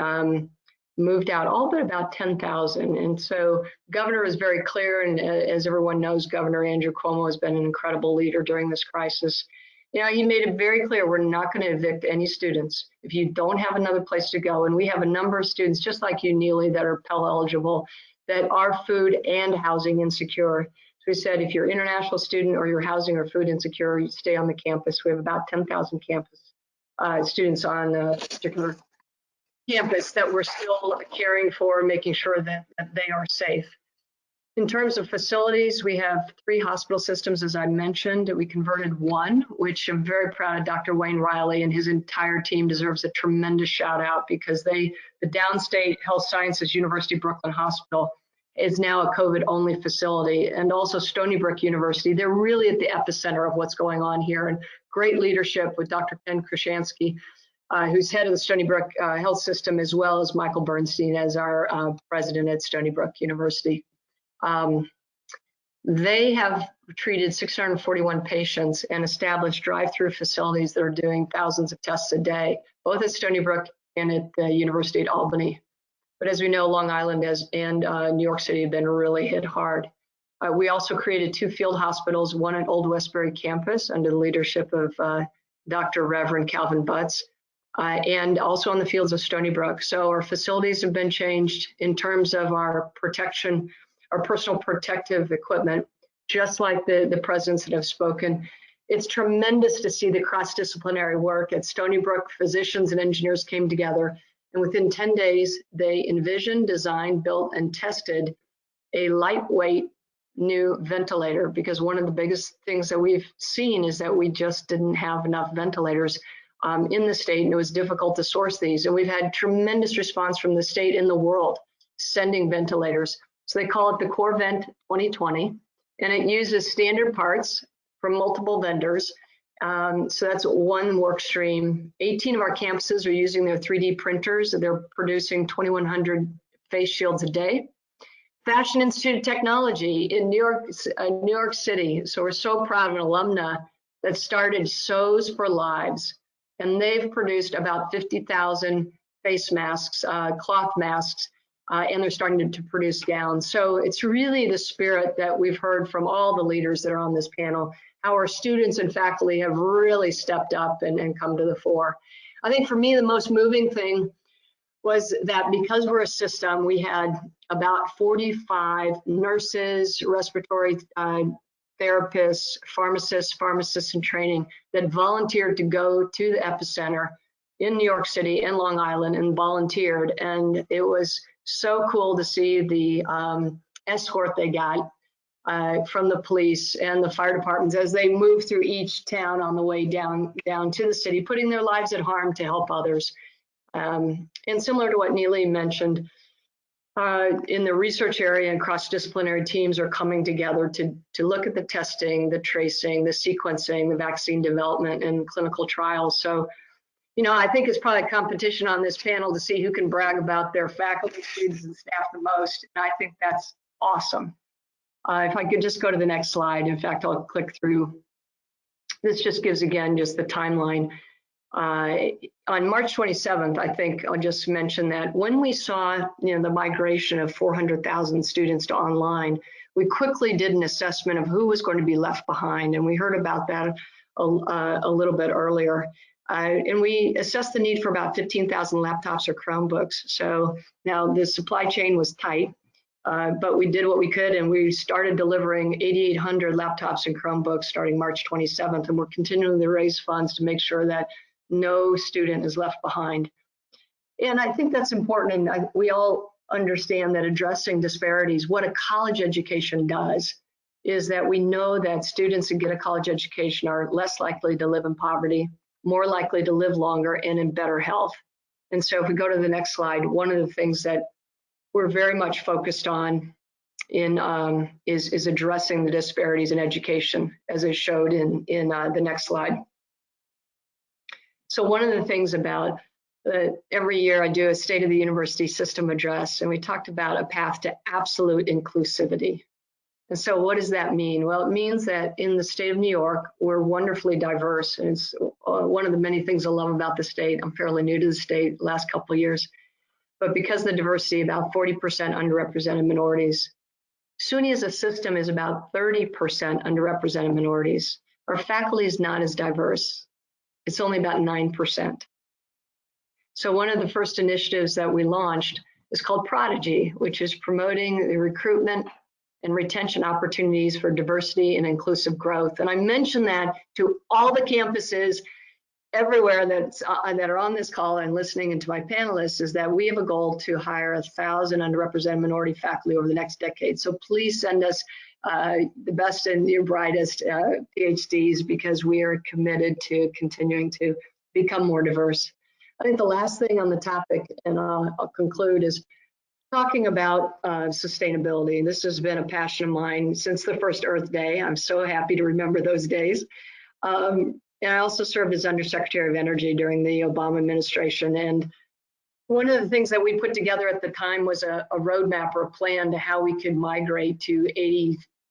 moved out all but about 10,000. And so Governor is very clear, and as everyone knows, Governor Andrew Cuomo has been an incredible leader during this crisis. You know, he made it very clear, we're not going to evict any students if you don't have another place to go. And we have a number of students, just like you, Neely, that are Pell eligible, that are food and housing insecure. So we said, if you're an international student or you're housing or food insecure, you stay on the campus. We have about 10,000 campus students on a particular campus that we're still caring for, making sure that they are safe. In terms of facilities, we have 3 hospital systems, as I mentioned. We converted 1, which I'm very proud of. Dr. Wayne Riley and his entire team deserves a tremendous shout out, because the Downstate Health Sciences University Brooklyn Hospital is now a COVID only facility, and also Stony Brook University. They're really at the epicenter of what's going on here, and great leadership with Dr. Ken Krushansky, who's head of the Stony Brook Health System, as well as Michael Bernstein as our president at Stony Brook University. They have treated 641 patients and established drive-through facilities that are doing thousands of tests a day, both at Stony Brook and at the University at Albany. But as we know, Long Island and New York City have been really hit hard. We also created 2 field hospitals, one at Old Westbury campus under the leadership of Dr. Reverend Calvin Butts, and also on the fields of Stony Brook. So our facilities have been changed in terms of our protection, our personal protective equipment, just like the presidents that have spoken. It's tremendous to see the cross-disciplinary work at Stony Brook. Physicians and engineers came together, and within 10 days, they envisioned, designed, built, and tested a lightweight new ventilator, because one of the biggest things that we've seen is that we just didn't have enough ventilators in the state, and it was difficult to source these. And we've had tremendous response from the state and the world sending ventilators. So they call it the CoreVent 2020, and it uses standard parts from multiple vendors. So that's one work stream. 18 of our campuses are using their 3D printers. They're producing 2,100 face shields a day. Fashion Institute of Technology in New York City. So we're so proud of an alumna that started Sews for Lives, and they've produced about 50,000 face masks, cloth masks, and they're starting to produce gowns. So it's really the spirit that we've heard from all the leaders that are on this panel. Our students and faculty have really stepped up and come to the fore. I think for me, the most moving thing was that because we're a system, we had about 45 nurses, respiratory therapists, pharmacists in training that volunteered to go to the epicenter in New York City and Long Island and volunteered. And it was so cool to see the escort they got from the police and the fire departments as they move through each town on the way down to the city, putting their lives at harm to help others. And similar to what Neely mentioned, in the research area and cross-disciplinary teams are coming together to look at the testing, the tracing, the sequencing, the vaccine development, and clinical trials. So, you know, I think it's probably a competition on this panel to see who can brag about their faculty, students, and staff the most. And I think that's awesome. If I could just go to the next slide. In fact, I'll click through. This just gives, again, just the timeline. On March 27th, I think I'll just mention that when we saw, you know, the migration of 400,000 students to online, we quickly did an assessment of who was going to be left behind, and we heard about that a little bit earlier. And we assessed the need for about 15,000 laptops or Chromebooks. So now the supply chain was tight, but we did what we could, and we started delivering 8,800 laptops and Chromebooks starting March 27th, and we're continuing to raise funds to make sure that no student is left behind. And I think that's important, and we all understand that addressing disparities, what a college education does is that we know that students who get a college education are less likely to live in poverty, more likely to live longer, and in better health. And so if we go to the next slide, one of the things that we're very much focused on is addressing the disparities in education, as I showed in the next slide. So one of the things about every year I do a State of the University System address, and we talked about a path to absolute inclusivity. And so what does that mean? Well, it means that in the state of New York, we're wonderfully diverse. And it's one of the many things I love about the state. I'm fairly new to the state the last couple of years. But because of the diversity, about 40% underrepresented minorities. SUNY as a system is about 30% underrepresented minorities. Our faculty is not as diverse. It's only about 9%. So one of the first initiatives that we launched is called Prodigy, which is promoting the recruitment and retention opportunities for diversity and inclusive growth. And I mention that to all the campuses everywhere that are on this call and listening, and to my panelists, is that we have a goal to hire 1,000 underrepresented minority faculty over the next decade. So please send us the best and your brightest PhDs, because we are committed to continuing to become more diverse. I think the last thing on the topic, and I'll conclude, is talking about sustainability. This has been a passion of mine since the first Earth Day. I'm so happy to remember those days. And I also served as Undersecretary of Energy during the Obama administration. And one of the things that we put together at the time was a roadmap or a plan to how we could migrate to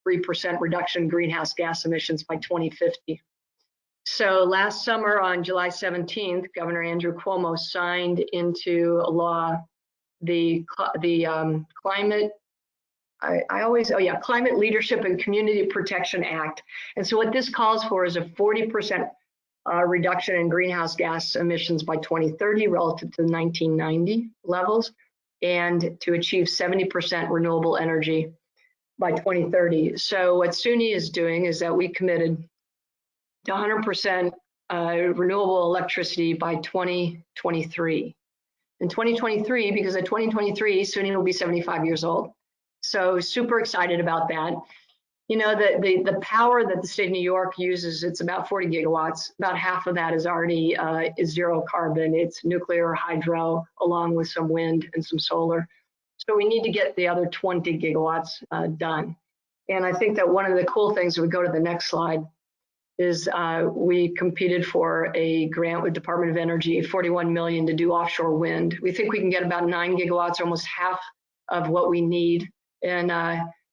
83% reduction in greenhouse gas emissions by 2050. So last summer on July 17th, Governor Andrew Cuomo signed into law the Climate Leadership and Community Protection Act. And so what this calls for is a 40% reduction in greenhouse gas emissions by 2030 relative to the 1990 levels, and to achieve 70% renewable energy by 2030. So what SUNY is doing is that we committed to 100% renewable electricity by 2023. In 2023, because in 2023, SUNY will be 75 years old. So super excited about that. You know, the power that the state of New York uses, it's about 40 gigawatts. About half of that is already is zero carbon. It's nuclear, hydro, along with some wind and some solar. So we need to get the other 20 gigawatts done. And I think that one of the cool things, if we go to the next slide, is we competed for a grant with Department of Energy, 41 million to do offshore wind. We think we can get about 9 gigawatts, almost half of what we need. And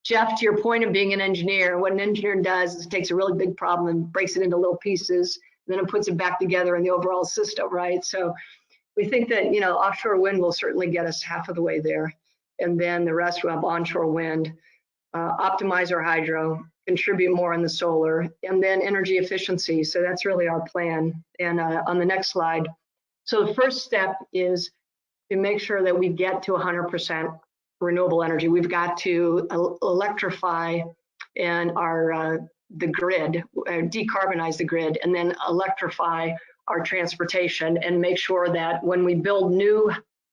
Jeff, to your point of being an engineer, what an engineer does is takes a really big problem and breaks it into little pieces, and then it puts it back together in the overall system, right? So we think that, you know, offshore wind will certainly get us half of the way there. And then the rest will have onshore wind, optimize our hydro, contribute more on the solar, and then energy efficiency. So that's really our plan. And on the next slide, so the first step is to make sure that we get to 100% renewable energy. We've got to electrify and the grid, decarbonize the grid, and then electrify our transportation, and make sure that when we build new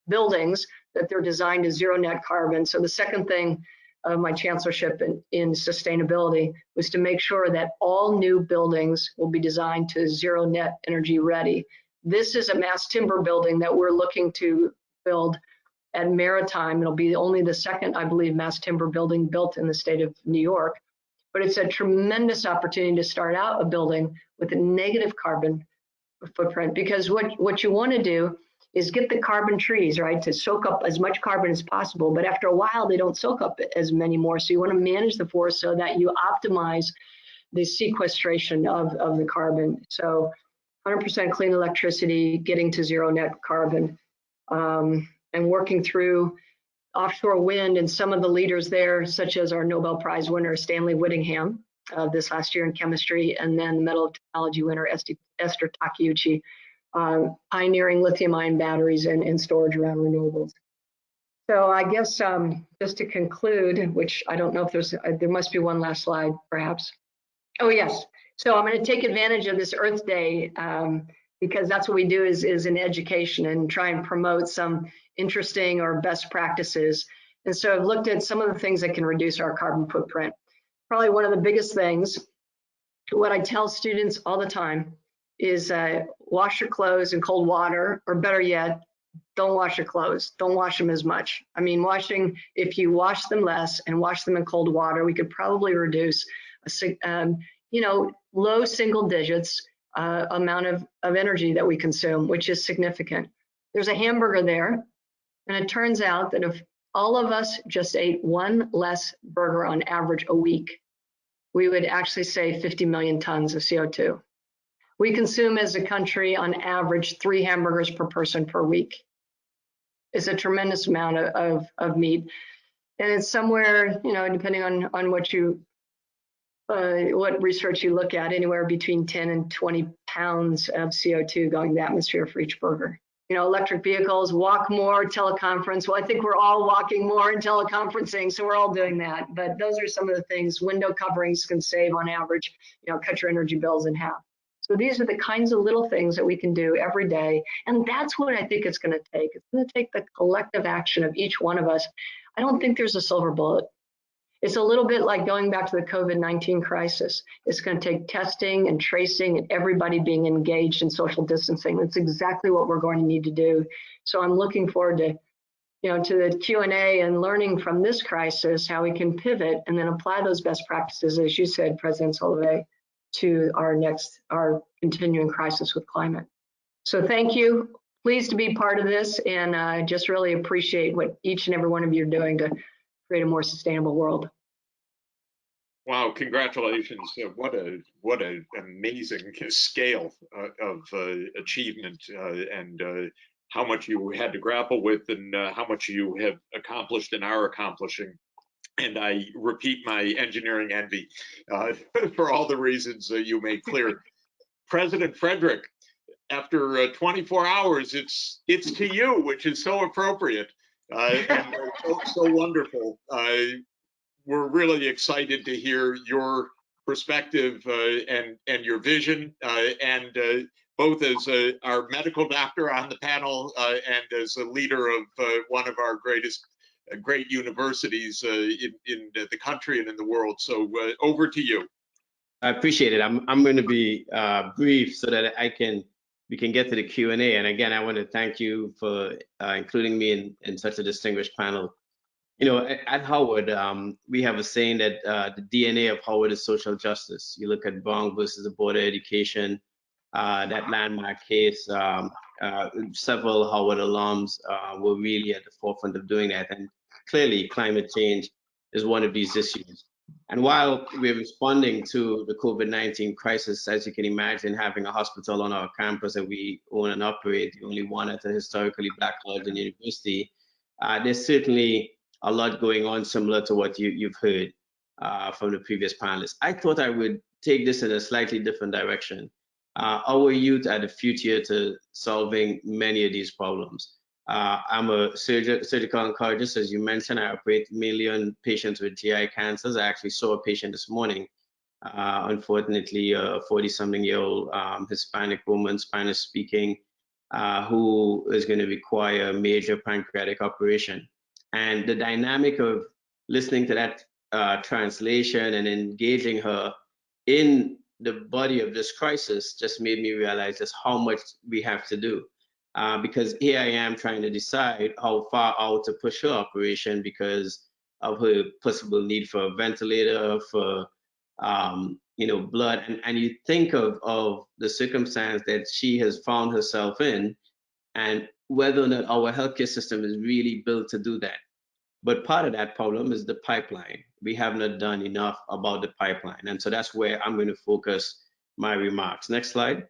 buildings, that they're designed to zero net carbon. So the second thing of my chancellorship in sustainability was to make sure that all new buildings will be designed to zero net energy ready. This is a mass timber building that we're looking to build at Maritime. It'll be only the second, I believe, mass timber building built in the state of New York. But it's a tremendous opportunity to start out a building with a negative carbon footprint, because what you want to do is get the carbon trees, right, to soak up as much carbon as possible. But after a while, they don't soak up as many more. So you want to manage the forest so that you optimize the sequestration of the carbon. So 100% clean electricity, getting to zero net carbon, and working through offshore wind, and some of the leaders there, such as our Nobel Prize winner, Stanley Whittingham, this last year in chemistry, and then the Medal of Technology winner, Esther Takeuchi, pioneering lithium-ion batteries and storage around renewables. So I guess just to conclude, which I don't know if there must be one last slide, perhaps. Oh, yes. So I'm going to take advantage of this Earth Day because that's what we do is in education, and try and promote some interesting or best practices. And so I've looked at some of the things that can reduce our carbon footprint. Probably one of the biggest things, what I tell students all the time is wash your clothes in cold water, or better yet, don't wash your clothes. Don't wash them as much. I mean, if you wash them less and wash them in cold water, we could probably reduce low single digits amount of energy that we consume, which is significant. There's a hamburger there, and it turns out that if all of us just ate one less burger on average a week, we would actually save 50 million tons of CO2. We consume as a country on average 3 hamburgers per person per week. It's a tremendous amount of meat. And it's somewhere, depending on what research you look at, anywhere between 10 and 20 pounds of CO2 going to the atmosphere for each burger. Electric vehicles, walk more, teleconference. Well, I think we're all walking more and teleconferencing, so we're all doing that. But those are some of the things. Window coverings can save on average, cut your energy bills in half. So these are the kinds of little things that we can do every day. And that's what I think it's going to take. It's going to take the collective action of each one of us. I don't think there's a silver bullet. It's a little bit like going back to the COVID-19 crisis. It's going to take testing and tracing and everybody being engaged in social distancing. That's exactly what we're going to need to do. So I'm looking forward to, to the Q&A and learning from this crisis how we can pivot and then apply those best practices, as you said, President Solveig, to our continuing crisis with climate. So thank you. Pleased to be part of this, and I just really appreciate what each and every one of you are doing to create a more sustainable world. Wow, congratulations. What an amazing scale of achievement and how much you had to grapple with, and how much you have accomplished and are accomplishing. And I repeat my engineering envy for all the reasons you made clear. President Frederick, after 24 hours, it's to you, which is so appropriate and so wonderful. We're really excited to hear your perspective and your vision, and both as our medical doctor on the panel and as a leader of one of our greatest great universities in the country and in the world. So over to you. I appreciate it. I'm going to be brief so that we can get to the Q&A. And again, I want to thank you for including me in such a distinguished panel. You know, at Howard, we have a saying that the DNA of Howard is social justice. You look at Brown versus the Board of Education, that landmark case, several Howard alums were really at the forefront of doing that. And clearly, climate change is one of these issues. And while we're responding to the COVID-19 crisis, as you can imagine, having a hospital on our campus that we own and operate, the only one at a historically Black college and university, there's certainly a lot going on similar to what you've heard from the previous panelists. I thought I would take this in a slightly different direction. Our youth are the future to solving many of these problems. I'm a surgical oncologist, as you mentioned. I operate mainly on patients with GI cancers. I actually saw a patient this morning, unfortunately, a 40-something-year-old Hispanic woman, Spanish speaking, who is going to require a major pancreatic operation. And the dynamic of listening to that translation and engaging her in the body of this crisis just made me realize just how much we have to do. Because here I am trying to decide how far out to push her operation because of her possible need for a ventilator, for blood, and you think of the circumstance that she has found herself in, and whether or not our healthcare system is really built to do that. But part of that problem is the pipeline. We have not done enough about the pipeline, and so that's where I'm going to focus my remarks. Next slide.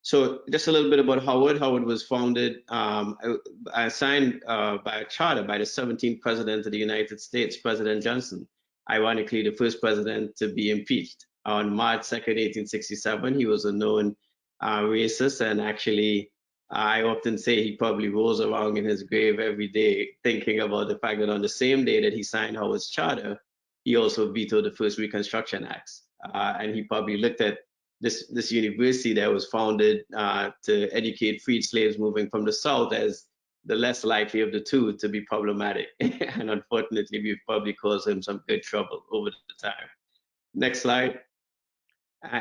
So just a little bit about Howard. Howard was founded, signed by a charter by the 17th President of the United States, President Johnson. Ironically, the first president to be impeached. On March 2nd, 1867, he was a known racist, and actually, I often say he probably rolls around in his grave every day thinking about the fact that on the same day that he signed Howard's charter, he also vetoed the first Reconstruction Acts. And he probably looked at this university that was founded to educate freed slaves moving from the South as the less likely of the two to be problematic. And unfortunately, we've probably caused him some good trouble over the time. Next slide.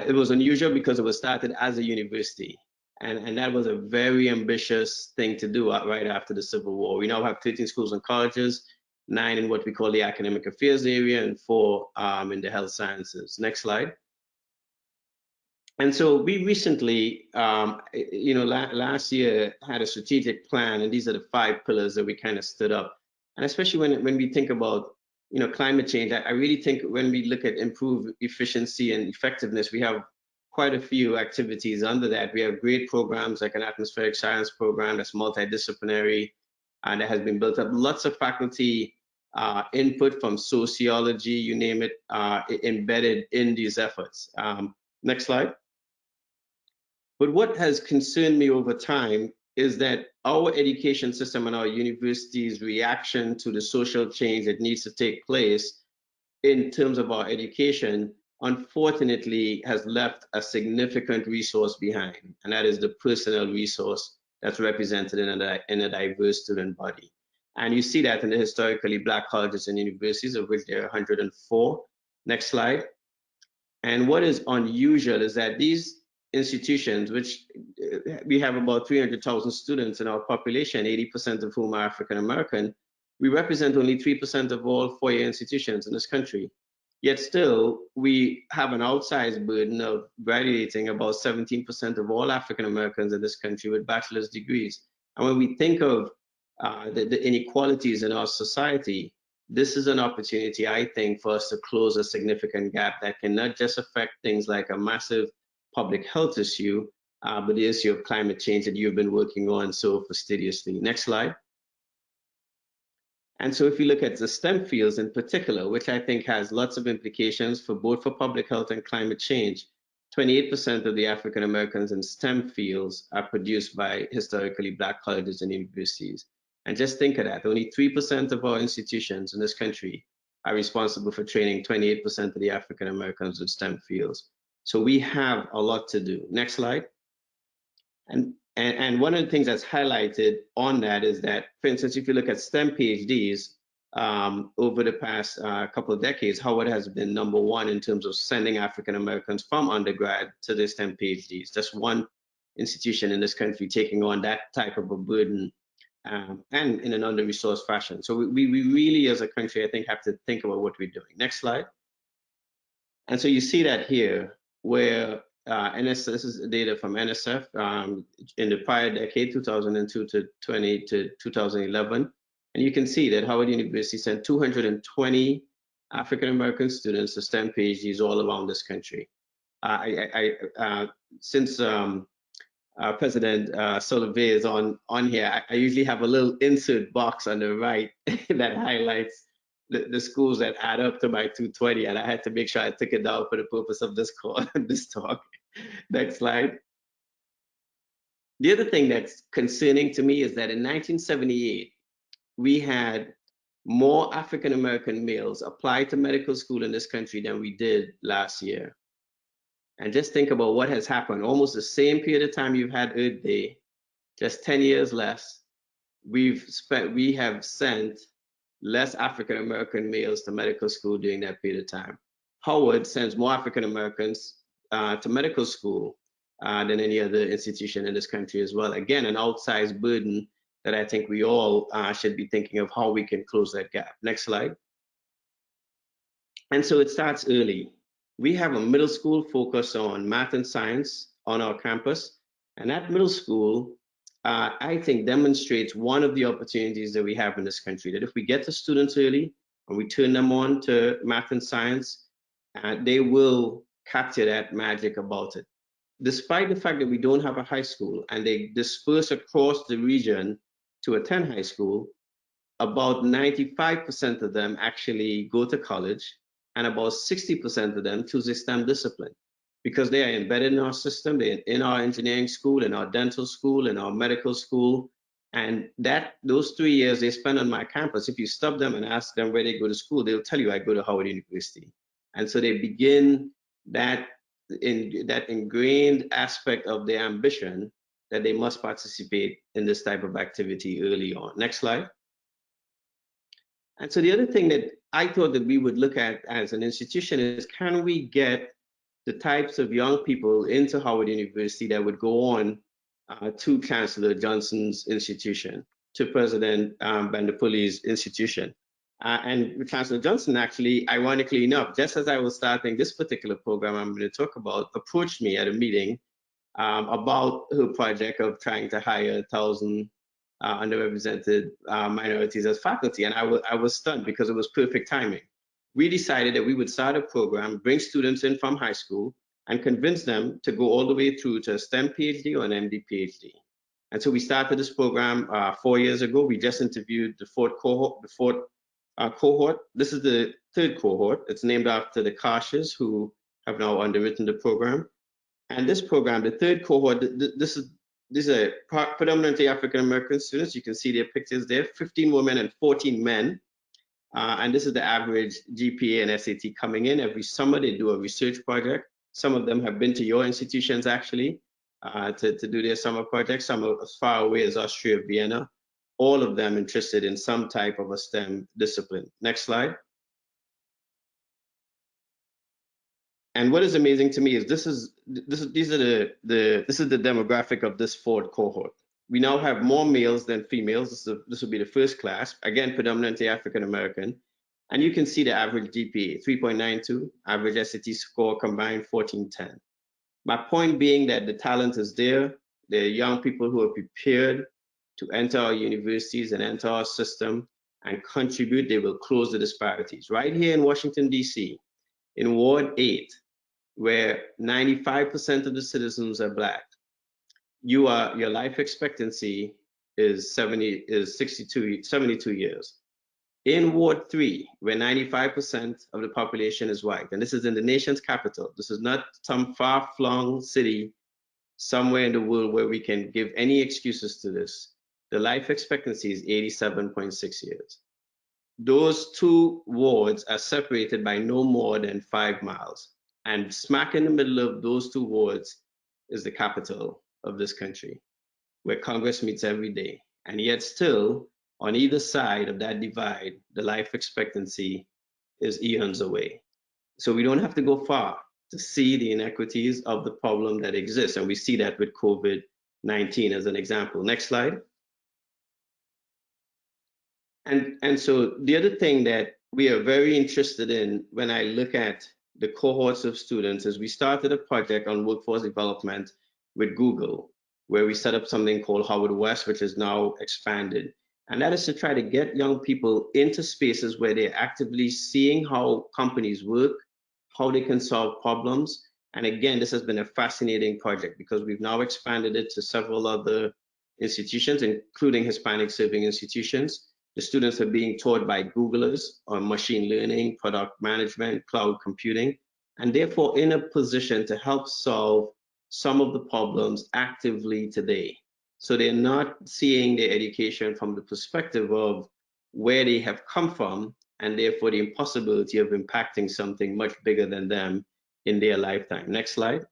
It was unusual because it was started as a university. And that was a very ambitious thing to do right after the Civil War. We now have 13 schools and colleges, 9 in what we call the academic affairs area, and 4 in the health sciences. Next slide. And so we recently, last year had a strategic plan, and these are the 5 pillars that we kind of stood up. And especially when we think about, climate change, I really think when we look at improved efficiency and effectiveness, we have quite a few activities under that. We have great programs like an atmospheric science program that's multidisciplinary and that has been built up. Lots of faculty input from sociology, you name it, embedded in these efforts. Next slide. But what has concerned me over time is that our education system and our universities' reaction to the social change that needs to take place in terms of our education, unfortunately, has left a significant resource behind, and that is the personnel resource that's represented in a diverse student body. And you see that in the historically Black colleges and universities, of which there are 104. Next slide. And what is unusual is that these institutions, which we have about 300,000 students in our population, 80% of whom are African American, we represent only 3% of all four-year institutions in this country. Yet still, we have an outsized burden of graduating about 17% of all African Americans in this country with bachelor's degrees. And when we think of the inequalities in our society, this is an opportunity, I think, for us to close a significant gap that can not just affect things like a massive public health issue, but the issue of climate change that you've been working on so fastidiously. Next slide. And so if you look at the STEM fields in particular, which I think has lots of implications for both for public health and climate change, 28% of the African Americans in STEM fields are produced by historically Black colleges and universities. And just think of that, only 3% of our institutions in this country are responsible for training 28% of the African Americans in STEM fields. So we have a lot to do. Next slide. And And one of the things that's highlighted on that is that, for instance, if you look at STEM PhDs, over the past couple of decades, Howard has been #1 in terms of sending African Americans from undergrad to their STEM PhDs. Just one institution in this country taking on that type of a burden, and in an under-resourced fashion. So we really, as a country, I think, have to think about what we're doing. Next slide. And so you see that here, where this is data from NSF in the prior decade, 2002 to 2011. And you can see that Howard University sent 220 African-American students to STEM PhDs all around this country. Since President Solovey is on here, I usually have a little insert box on the right that highlights the schools that add up to my 220, and I had to make sure I took it down for the purpose of this call, this talk. Next slide. The other thing that's concerning to me is that in 1978, we had more African-American males apply to medical school in this country than we did last year. And just think about what has happened. Almost the same period of time you've had Earth Day, just 10 years less, we have sent less African-American males to medical school during that period of time. Howard sends more African-Americans to medical school than any other institution in this country as well. Again, an outsized burden that I think we all should be thinking of how we can close that gap. Next slide. And so it starts early. We have a middle school focused on math and science on our campus. And that middle school, I think, demonstrates one of the opportunities that we have in this country, that if we get the students early and we turn them on to math and science, they will capture that magic about it. Despite the fact that we don't have a high school and they disperse across the region to attend high school, about 95% of them actually go to college, and about 60% of them choose a STEM discipline because they are embedded in our system, they're in our engineering school, in our dental school, in our medical school. And those 3 years they spend on my campus, if you stop them and ask them where they go to school, they'll tell you, I go to Howard University. And so they begin that ingrained aspect of their ambition that they must participate in this type of activity early on. Next slide. And so the other thing that I thought that we would look at as an institution is, can we get the types of young people into Howard University that would go on to Chancellor Johnson's institution, to President Bandapuli's institution. And Chancellor Johnson actually, ironically enough, just as I was starting this particular program I'm going to talk about, approached me at a meeting about her project of trying to hire 1,000 underrepresented minorities as faculty. And I was stunned because it was perfect timing. We decided that we would start a program, bring students in from high school, and convince them to go all the way through to a STEM PhD or an MD PhD. And so we started this program 4 years ago. We just interviewed the fourth cohort. This is the third cohort. It's named after the Karshes who have now underwritten the program. And this program, the third cohort, these are predominantly African-American students. You can see their pictures there, 15 women and 14 men. And this is the average GPA and SAT coming in. Every summer, they do a research project. Some of them have been to your institutions, actually, to do their summer projects. Some are as far away as Austria, Vienna. All of them interested in some type of a STEM discipline. Next slide. And what is amazing to me is this is the demographic of this fourth cohort. We now have more males than females. This will be the first class, again, predominantly African American. And you can see the average GPA, 3.92, average SAT score combined 1410. My point being that the talent is there. There are young people who are prepared to enter our universities and enter our system and contribute. They will close the disparities. Right here in Washington, D.C., in Ward 8, where 95% of the citizens are Black, your life expectancy is 72 years. In Ward 3, where 95% of the population is white, and this is in the nation's capital, this is not some far-flung city somewhere in the world where we can give any excuses to this, the life expectancy is 87.6 years. Those two wards are separated by no more than 5 miles. And smack in the middle of those two wards is the capital of this country. where Congress meets every day. And yet still, on either side of that divide, the life expectancy is eons away. So we don't have to go far to see the inequities of the problem that exists. And we see that with COVID-19 as an example. Next slide. And so the other thing that we are very interested in when I look at the cohorts of students is we started a project on workforce development with Google, where we set up something called Howard West, which is now expanded. And that is to try to get young people into spaces where they're actively seeing how companies work, how they can solve problems. And again, this has been a fascinating project because we've now expanded it to several other institutions, including Hispanic serving institutions. The students are being taught by Googlers on machine learning, product management, cloud computing, and therefore in a position to help solve some of the problems actively today. So they're not seeing their education from the perspective of where they have come from, and therefore the impossibility of impacting something much bigger than them in their lifetime. Next slide.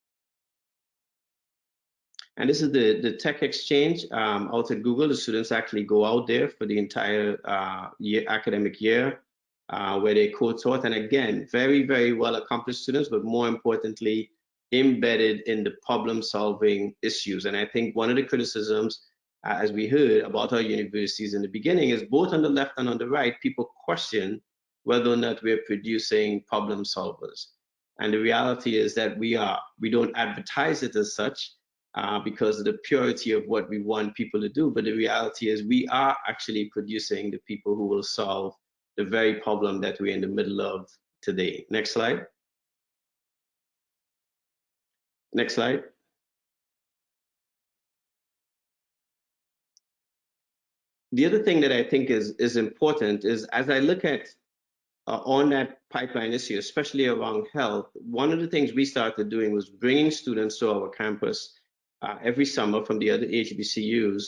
And this is the tech exchange out at Google. The students actually go out there for the entire academic year where they co-taught. And again, very, very well accomplished students, but more importantly, embedded in the problem solving issues. And I think one of the criticisms, as we heard about our universities in the beginning, is both on the left and on the right, people question whether or not we're producing problem solvers. And the reality is that we are. We don't advertise it as such, because of the purity of what we want people to do. But the reality is we are actually producing the people who will solve the very problem that we're in the middle of today. Next slide. Next slide. The other thing that I think is important is as I look at on that pipeline issue, especially around health, one of the things we started doing was bringing students to our campus every summer from the other HBCUs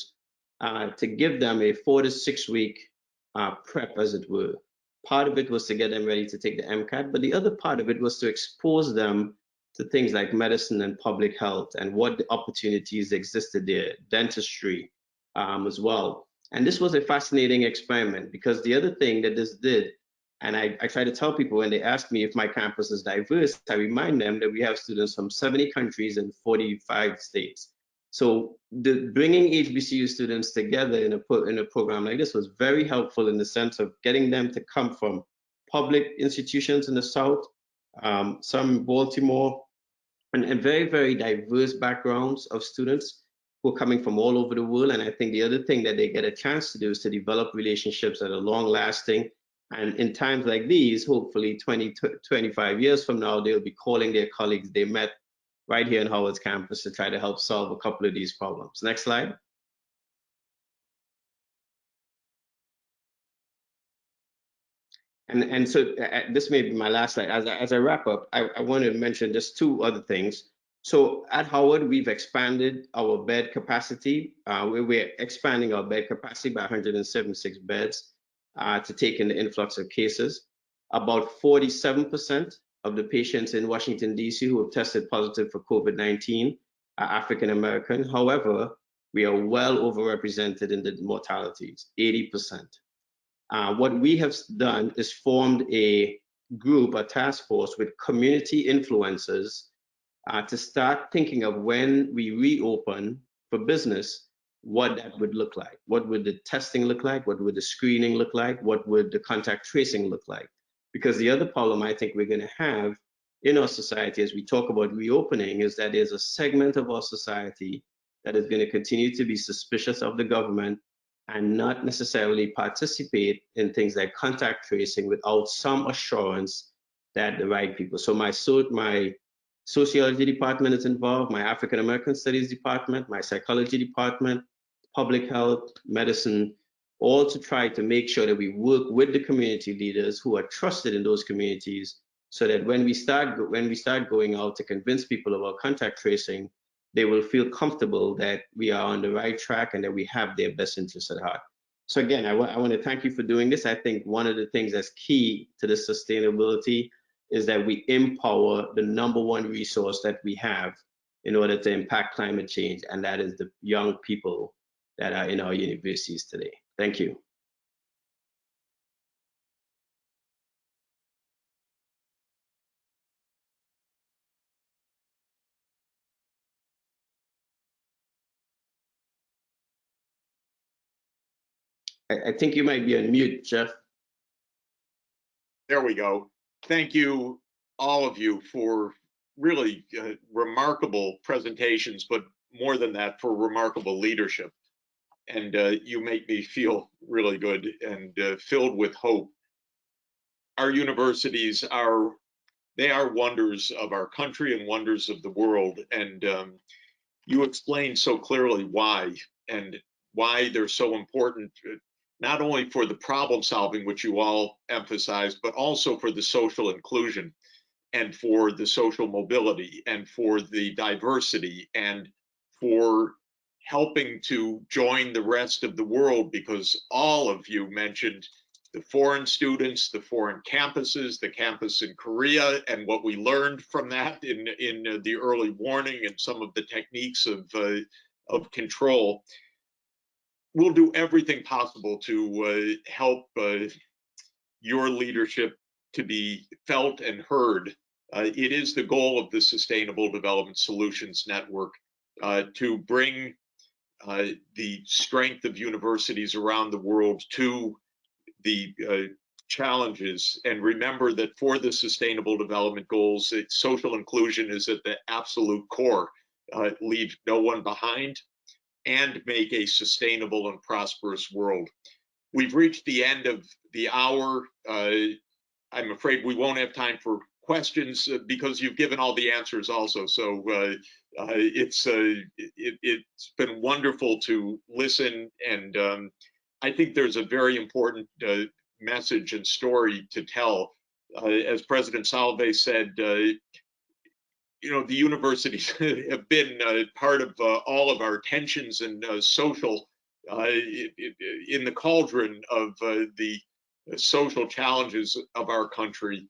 to give them a 4 to 6 week prep, as it were. Part of it was to get them ready to take the MCAT, but the other part of it was to expose them to things like medicine and public health and what the opportunities existed there, dentistry as well. And this was a fascinating experiment because the other thing that this did, and I try to tell people when they ask me if my campus is diverse, I remind them that we have students from 70 countries and 45 states. So bringing HBCU students together in a program like this was very helpful in the sense of getting them to come from public institutions in the South, some Baltimore, and very, very diverse backgrounds of students who are coming from all over the world. And I think the other thing that they get a chance to do is to develop relationships that are long lasting. And in times like these, hopefully 20, 25 years from now, they'll be calling their colleagues they met right here on Howard's campus to try to help solve a couple of these problems. Next slide. And so this may be my last slide. As I wrap up, I want to mention just two other things. So at Howard, we've expanded our bed capacity. We're expanding our bed capacity by 176 beds to take in the influx of cases. About 47% of the patients in Washington, D.C. who have tested positive for COVID-19 are African American. However, we are well overrepresented in the mortalities, 80%. What we have done is formed a group, a task force with community influencers to start thinking of when we reopen for business, what that would look like. What would the testing look like? What would the screening look like? What would the contact tracing look like? Because the other problem I think we're going to have in our society as we talk about reopening is that there's a segment of our society that is going to continue to be suspicious of the government and not necessarily participate in things like contact tracing without some assurance that the right people. So my sociology department is involved, my African American studies department, my psychology department, public health, medicine, all to try to make sure that we work with the community leaders who are trusted in those communities so that when we start going out to convince people about contact tracing, they will feel comfortable that we are on the right track and that we have their best interests at heart. So again, I want to thank you for doing this. I think one of the things that's key to this sustainability is that we empower the #1 resource that we have, in order to impact climate change, and that is the young people that are in our universities today. Thank you. I think you might be on mute, Jeff. There we go. Thank you, all of you, for really remarkable presentations, but more than that, for remarkable leadership. And you make me feel really good and filled with hope. Our universities are wonders of our country and wonders of the world. And you explained so clearly why, and why they're so important, not only for the problem solving, which you all emphasized, but also for the social inclusion and for the social mobility and for the diversity and for helping to join the rest of the world, because all of you mentioned the foreign students, the foreign campuses, the campus in Korea, and what we learned from that in the early warning and some of the techniques of control. We'll do everything possible to help your leadership to be felt and heard. It is the goal of the Sustainable Development Solutions Network to bring the strength of universities around the world to the challenges. And remember that for the Sustainable Development Goals, social inclusion is at the absolute core. Leave no one behind and make a sustainable and prosperous world. We've reached the end of the hour. I'm afraid we won't have time for questions because you've given all the answers also. So it's been wonderful to listen, and I think there's a very important message and story to tell. As President Salve said, you know, the universities have been part of all of our tensions and social in the cauldron of the social challenges of our country.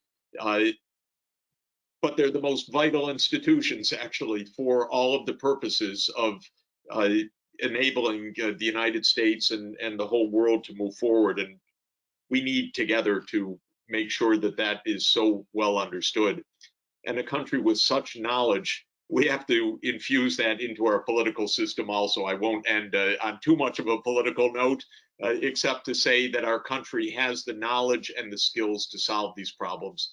But they're the most vital institutions, actually, for all of the purposes of enabling the United States and the whole world to move forward. And we need together to make sure that that is so well understood. And a country with such knowledge, we have to infuse that into our political system also. I won't end on too much of a political note, except to say that our country has the knowledge and the skills to solve these problems.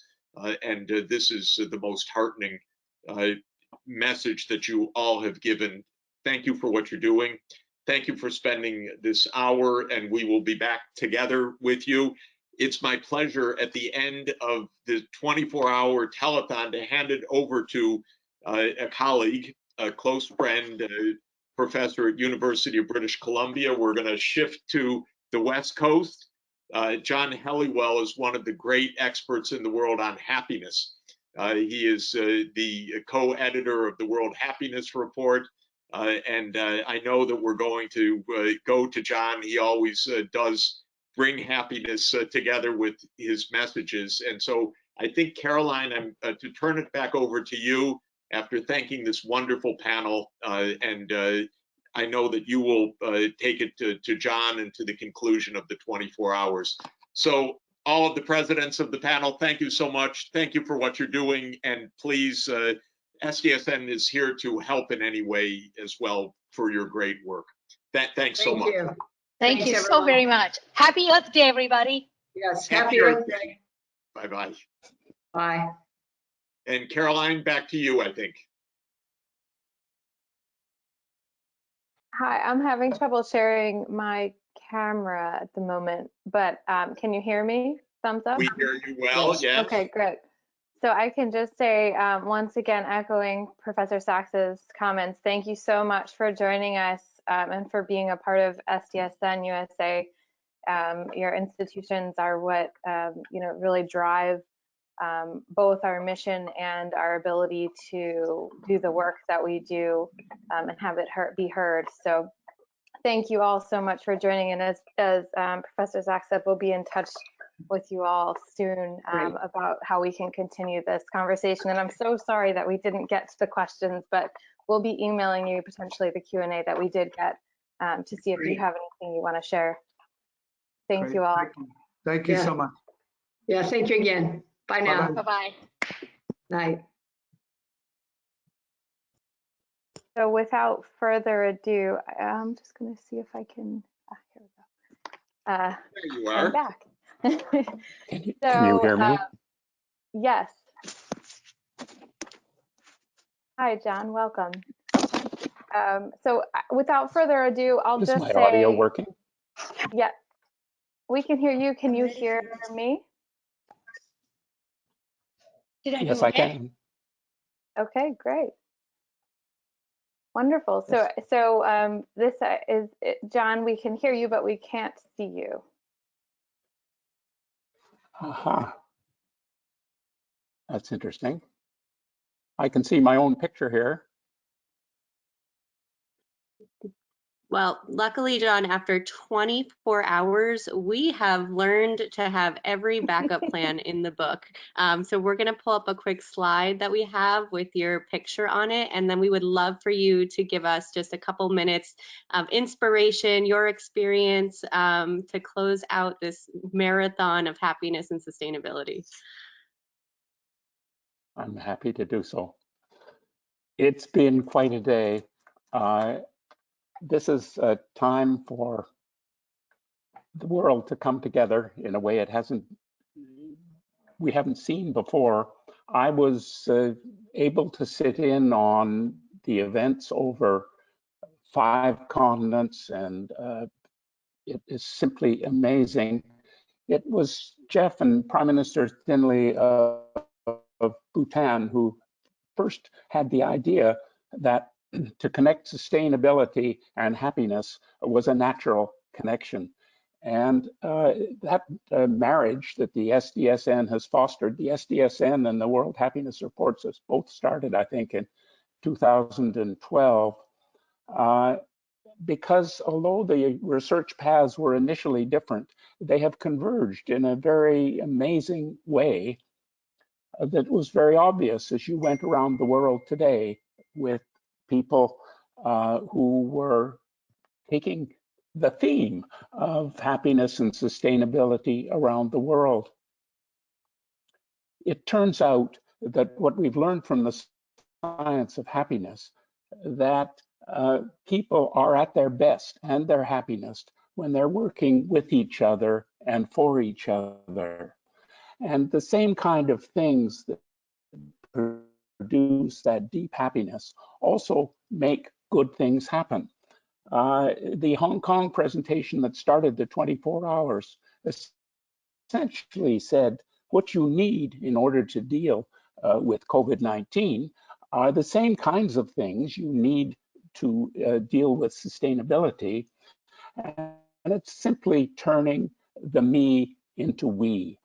And this is the most heartening message that you all have given. Thank you for what you're doing. Thank you for spending this hour, and we will be back together with you. It's my pleasure at the end of the 24-hour telethon to hand it over to a colleague, a close friend, a professor at University of British Columbia. We're going to shift to the West Coast. John Helliwell is one of the great experts in the world on happiness. He is the co-editor of the World Happiness Report. And I know that we're going to go to John. He always does bring happiness together with his messages. And so I think, Caroline, I'm to turn it back over to you after thanking this wonderful panel. And I know that you will take it to John and to the conclusion of the 24 hours. So all of the presidents of the panel, thank you so much. Thank you for what you're doing. And please, SDSN is here to help in any way as well for your great work. Thanks so much. Thank you so very much. Happy Earth Day, everybody. Yes, happy Earth Day. Bye-bye. Bye. And Caroline, back to you, I think. Hi, I'm having trouble sharing my camera at the moment, but can you hear me? Thumbs up? We hear you well, yes. Okay, great. So I can just say, once again, echoing Professor Sachs's comments, thank you so much for joining us and for being a part of SDSN USA. Your institutions are what really drive both our mission and our ability to do the work that we do and have it be heard. So thank you all so much for joining. And as Professor Sachs said, we'll be in touch with you all soon about how we can continue this conversation. And I'm so sorry that we didn't get to the questions, but we'll be emailing you potentially the Q&A that we did get to see if you have anything you want to share. Thank you all. Thank you so much. Yeah, thank you again. Bye now. Bye-bye. Night. So without further ado, I'm just going to see if I can, here we go. There you are. I'm back. Can you hear me? Yes. Hi, John, welcome. So without further ado, I'll Is just my say. audio working? Yeah, we can hear you. Can you hear me? Did I Yes, do I okay? can. Okay, great. Wonderful. Yes. So this is John. We can hear you, but we can't see you. Aha. That's interesting. I can see my own picture here. Well, luckily, John, after 24 hours, we have learned to have every backup plan in the book. So we're going to pull up a quick slide that we have with your picture on it, and then we would love for you to give us just a couple minutes of inspiration, your experience to close out this marathon of happiness and sustainability. I'm happy to do so. It's been quite a day. This is a time for the world to come together in a way we haven't seen before. I was able to sit in on the events over 5 continents, and it is simply amazing. It was Jeff and Prime Minister Thinley of Bhutan who first had the idea that to connect sustainability and happiness was a natural connection. And that marriage that the SDSN has fostered, the SDSN and the World Happiness Reports has both started, I think, in 2012, because although the research paths were initially different, they have converged in a very amazing way that was very obvious as you went around the world today with people who were taking the theme of happiness and sustainability around the world. It turns out that what we've learned from the science of happiness, that people are at their best and their happiest when they're working with each other and for each other. And the same kind of things that produce that deep happiness also make good things happen. The Hong Kong presentation that started the 24 hours essentially said what you need in order to deal with COVID-19 are the same kinds of things you need to deal with sustainability. And it's simply turning the me into we.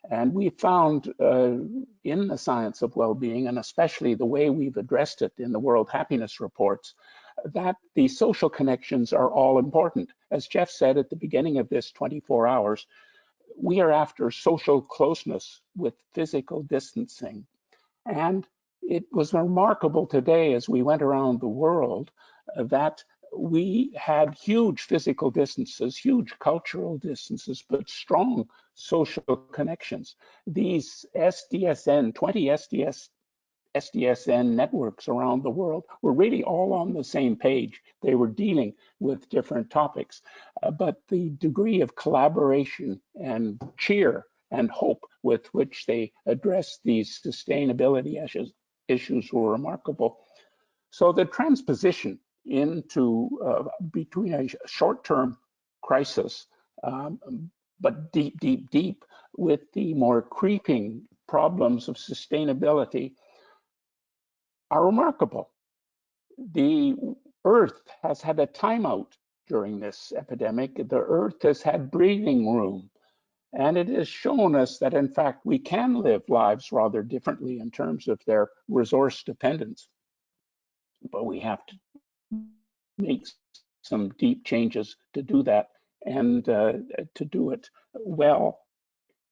And we found in the science of well-being, and especially the way we've addressed it in the World Happiness Reports, that the social connections are all important. As Jeff said at the beginning of this 24 hours, we are after social closeness with physical distancing. And it was remarkable today as we went around the world that we had huge physical distances, huge cultural distances, but strong social connections. These SDSN, 20 SDSN networks around the world were really all on the same page. They were dealing with different topics, but the degree of collaboration and cheer and hope with which they addressed these sustainability issues were remarkable. So the transposition into between a short-term crisis, but deep with the more creeping problems of sustainability are remarkable. The Earth has had a timeout during this epidemic. The Earth has had breathing room. And it has shown us that, in fact, we can live lives rather differently in terms of their resource dependence. But we have to make some deep changes to do that and to do it well.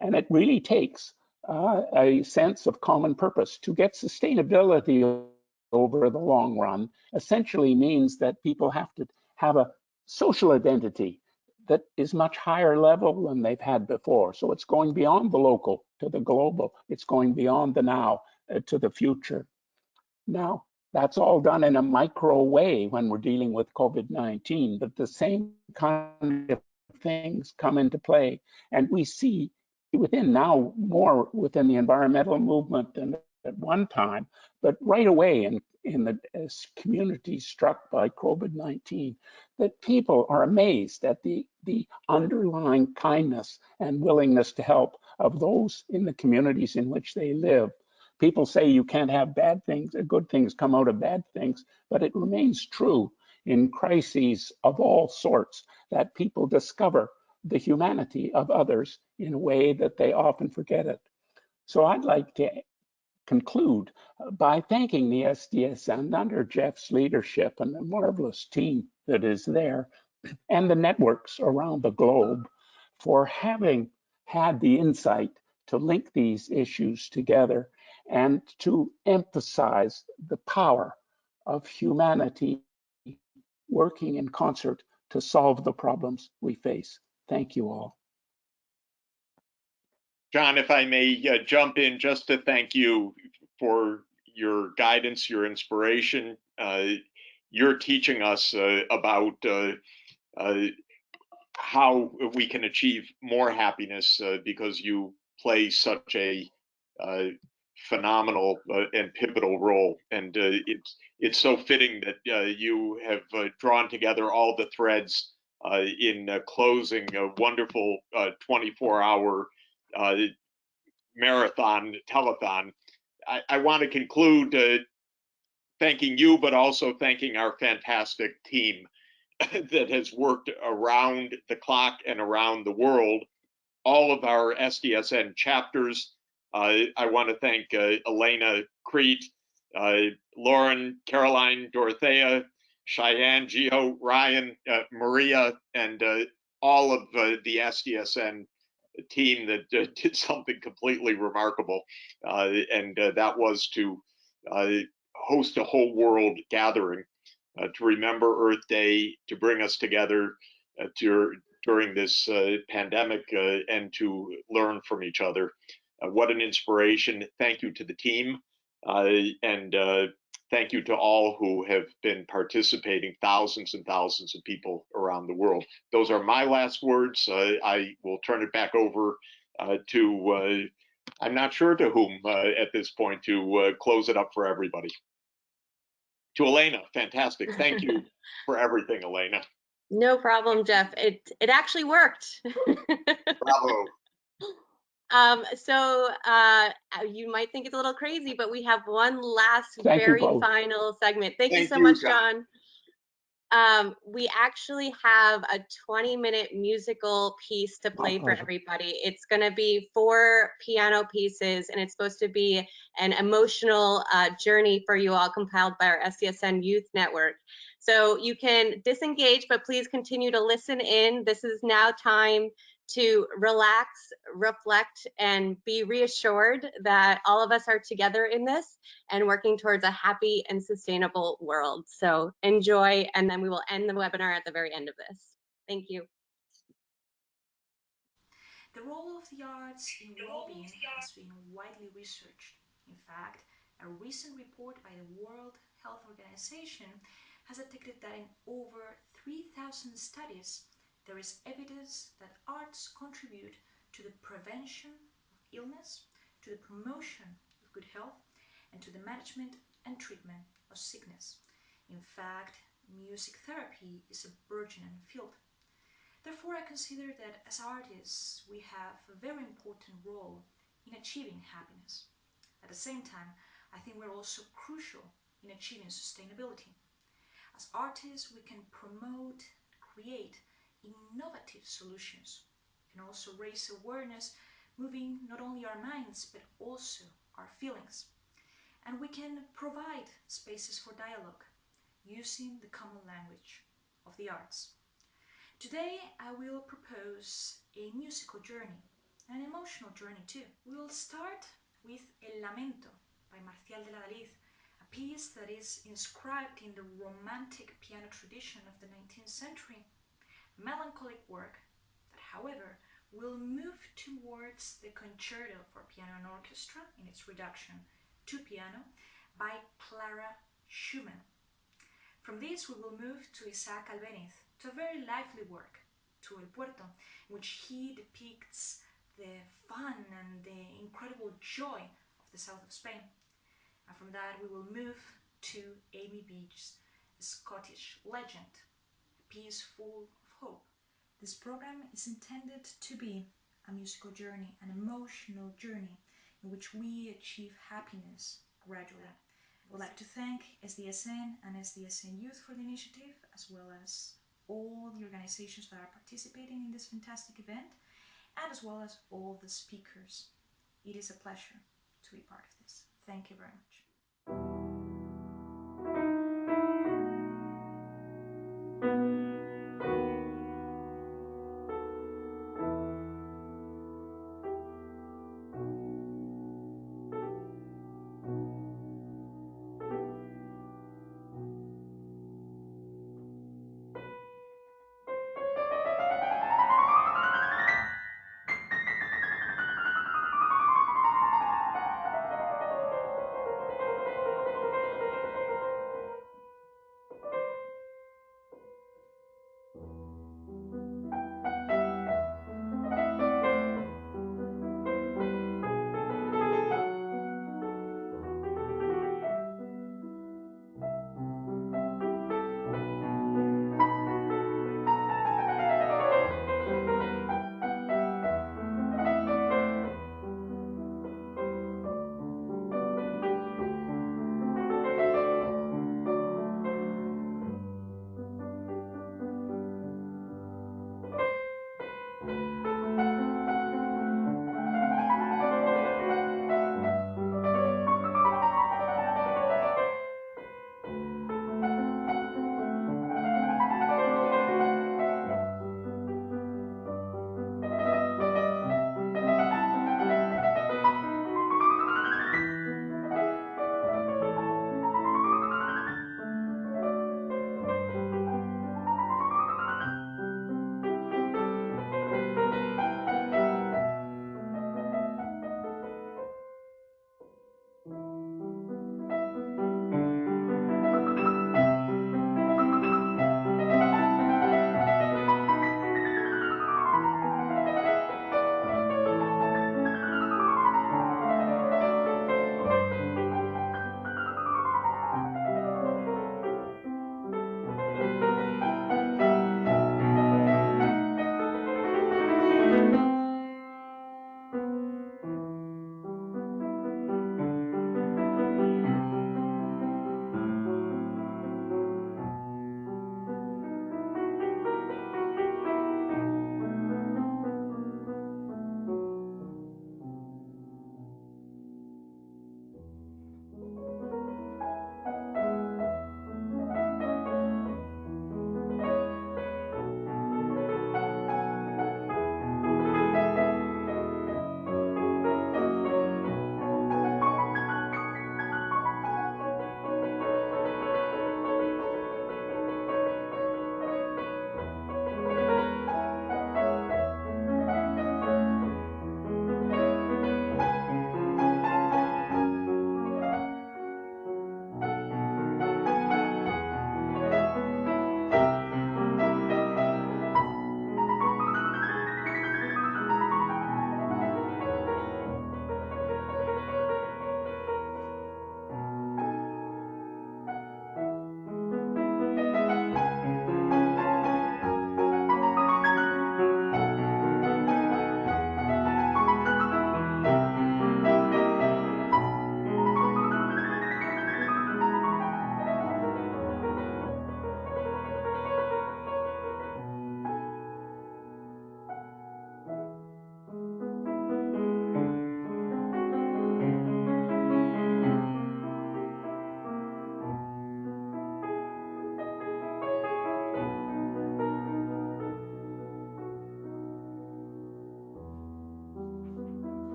And it really takes a sense of common purpose. To get sustainability over the long run essentially means that people have to have a social identity that is much higher level than they've had before. So it's going beyond the local to the global. It's going beyond the now to the future. Now, that's all done in a micro way when we're dealing with COVID-19, but the same kind of things come into play. And we see within now more within the environmental movement than at one time, but right away in the communities struck by COVID-19, that people are amazed at the underlying kindness and willingness to help of those in the communities in which they live. People say you can't have bad things, good things come out of bad things, but it remains true in crises of all sorts that people discover the humanity of others in a way that they often forget it. So I'd like to conclude by thanking the SDSN under Jeff's leadership and the marvelous team that is there and the networks around the globe for having had the insight to link these issues together and to emphasize the power of humanity working in concert to solve the problems we face. Thank you all. John, if I may jump in just to thank you for your guidance, your inspiration. You're teaching us about how we can achieve more happiness because you play such a phenomenal and pivotal role. And it's so fitting that you have drawn together all the threads in closing a wonderful 24-hour marathon, telethon. I want to conclude thanking you, but also thanking our fantastic team that has worked around the clock and around the world. All of our SDSN chapters. I want to thank Elena Crete, Lauren, Caroline, Dorothea, Cheyenne, Gio, Ryan, Maria, and all of the SDSN team that did something completely remarkable. And that was to host a whole world gathering to remember Earth Day, to bring us together during this pandemic and to learn from each other. What an inspiration. Thank you to the team. And thank you to all who have been participating, thousands and thousands of people around the world. Those are my last words. I will turn it back over to, I'm not sure to whom at this point, to close it up for everybody. To Elena, fantastic. Thank you for everything, Elena. No problem, Jeff. It actually worked. Bravo. So you might think it's a little crazy, but we have one last very final segment. Thank you so much, John. We actually have a 20-minute musical piece to play for everybody. It's going to be 4 piano pieces, and it's supposed to be an emotional journey for you all, compiled by our SDSN Youth Network. So you can disengage, but please continue to listen in. This is now time to relax, reflect, and be reassured that all of us are together in this and working towards a happy and sustainable world. So enjoy, and then we will end the webinar at the very end of this. Thank you. The role of the arts in well-being has been widely researched. In fact, a recent report by the World Health Organization has detected that in over 3,000 studies, there is evidence that arts contribute to the prevention of illness, to the promotion of good health, and to the management and treatment of sickness. In fact, music therapy is a burgeoning field. Therefore, I consider that as artists, we have a very important role in achieving happiness. At the same time, I think we're also crucial in achieving sustainability. As artists, we can promote, create innovative solutions. We can also raise awareness, moving not only our minds, but also our feelings. And we can provide spaces for dialogue using the common language of the arts. Today, I will propose a musical journey an emotional journey too. We will start with El Lamento by Marcial de la Daliz, a piece that is inscribed in the romantic piano tradition of the 19th century. Melancholic work that, however, will move towards the concerto for piano and orchestra in its reduction to piano by Clara Schumann. From this, we will move to Isaac Albéniz, to a very lively work, to El Puerto, in which he depicts the fun and the incredible joy of the south of Spain. And from that, we will move to Amy Beach's Scottish Legend, a piece full of hope. This program is intended to be a musical journey, an emotional journey, in which we achieve happiness gradually. I would like to thank SDSN and SDSN Youth for the initiative, as well as all the organizations that are participating in this fantastic event, and as well as all the speakers. It is a pleasure to be part of this. Thank you very much.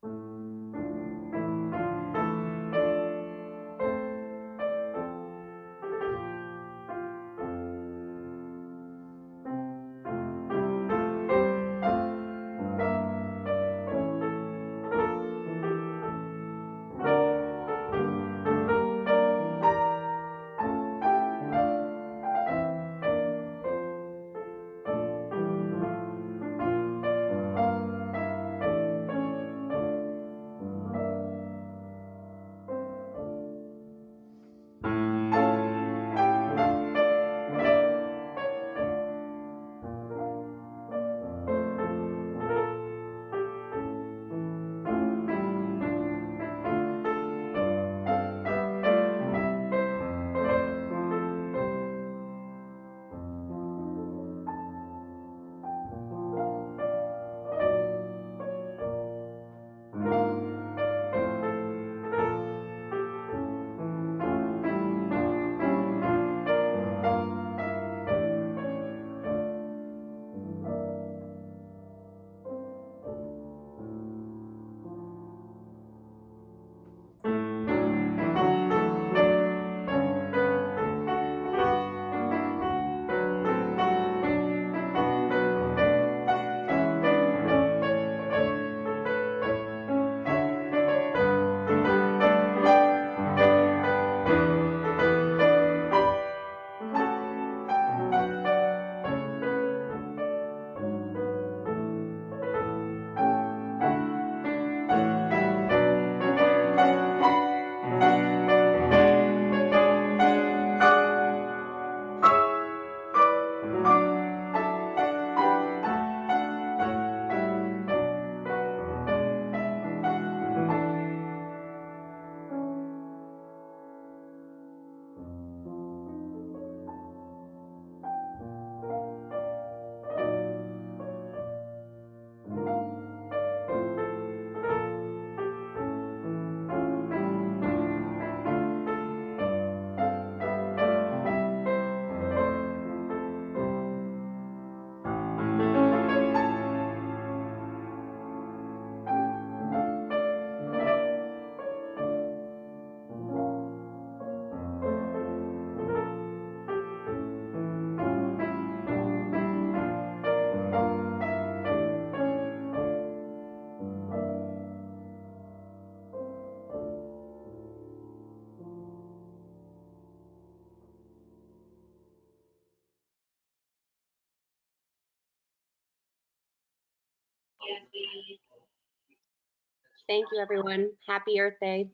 Thank you, everyone. Happy Earth Day.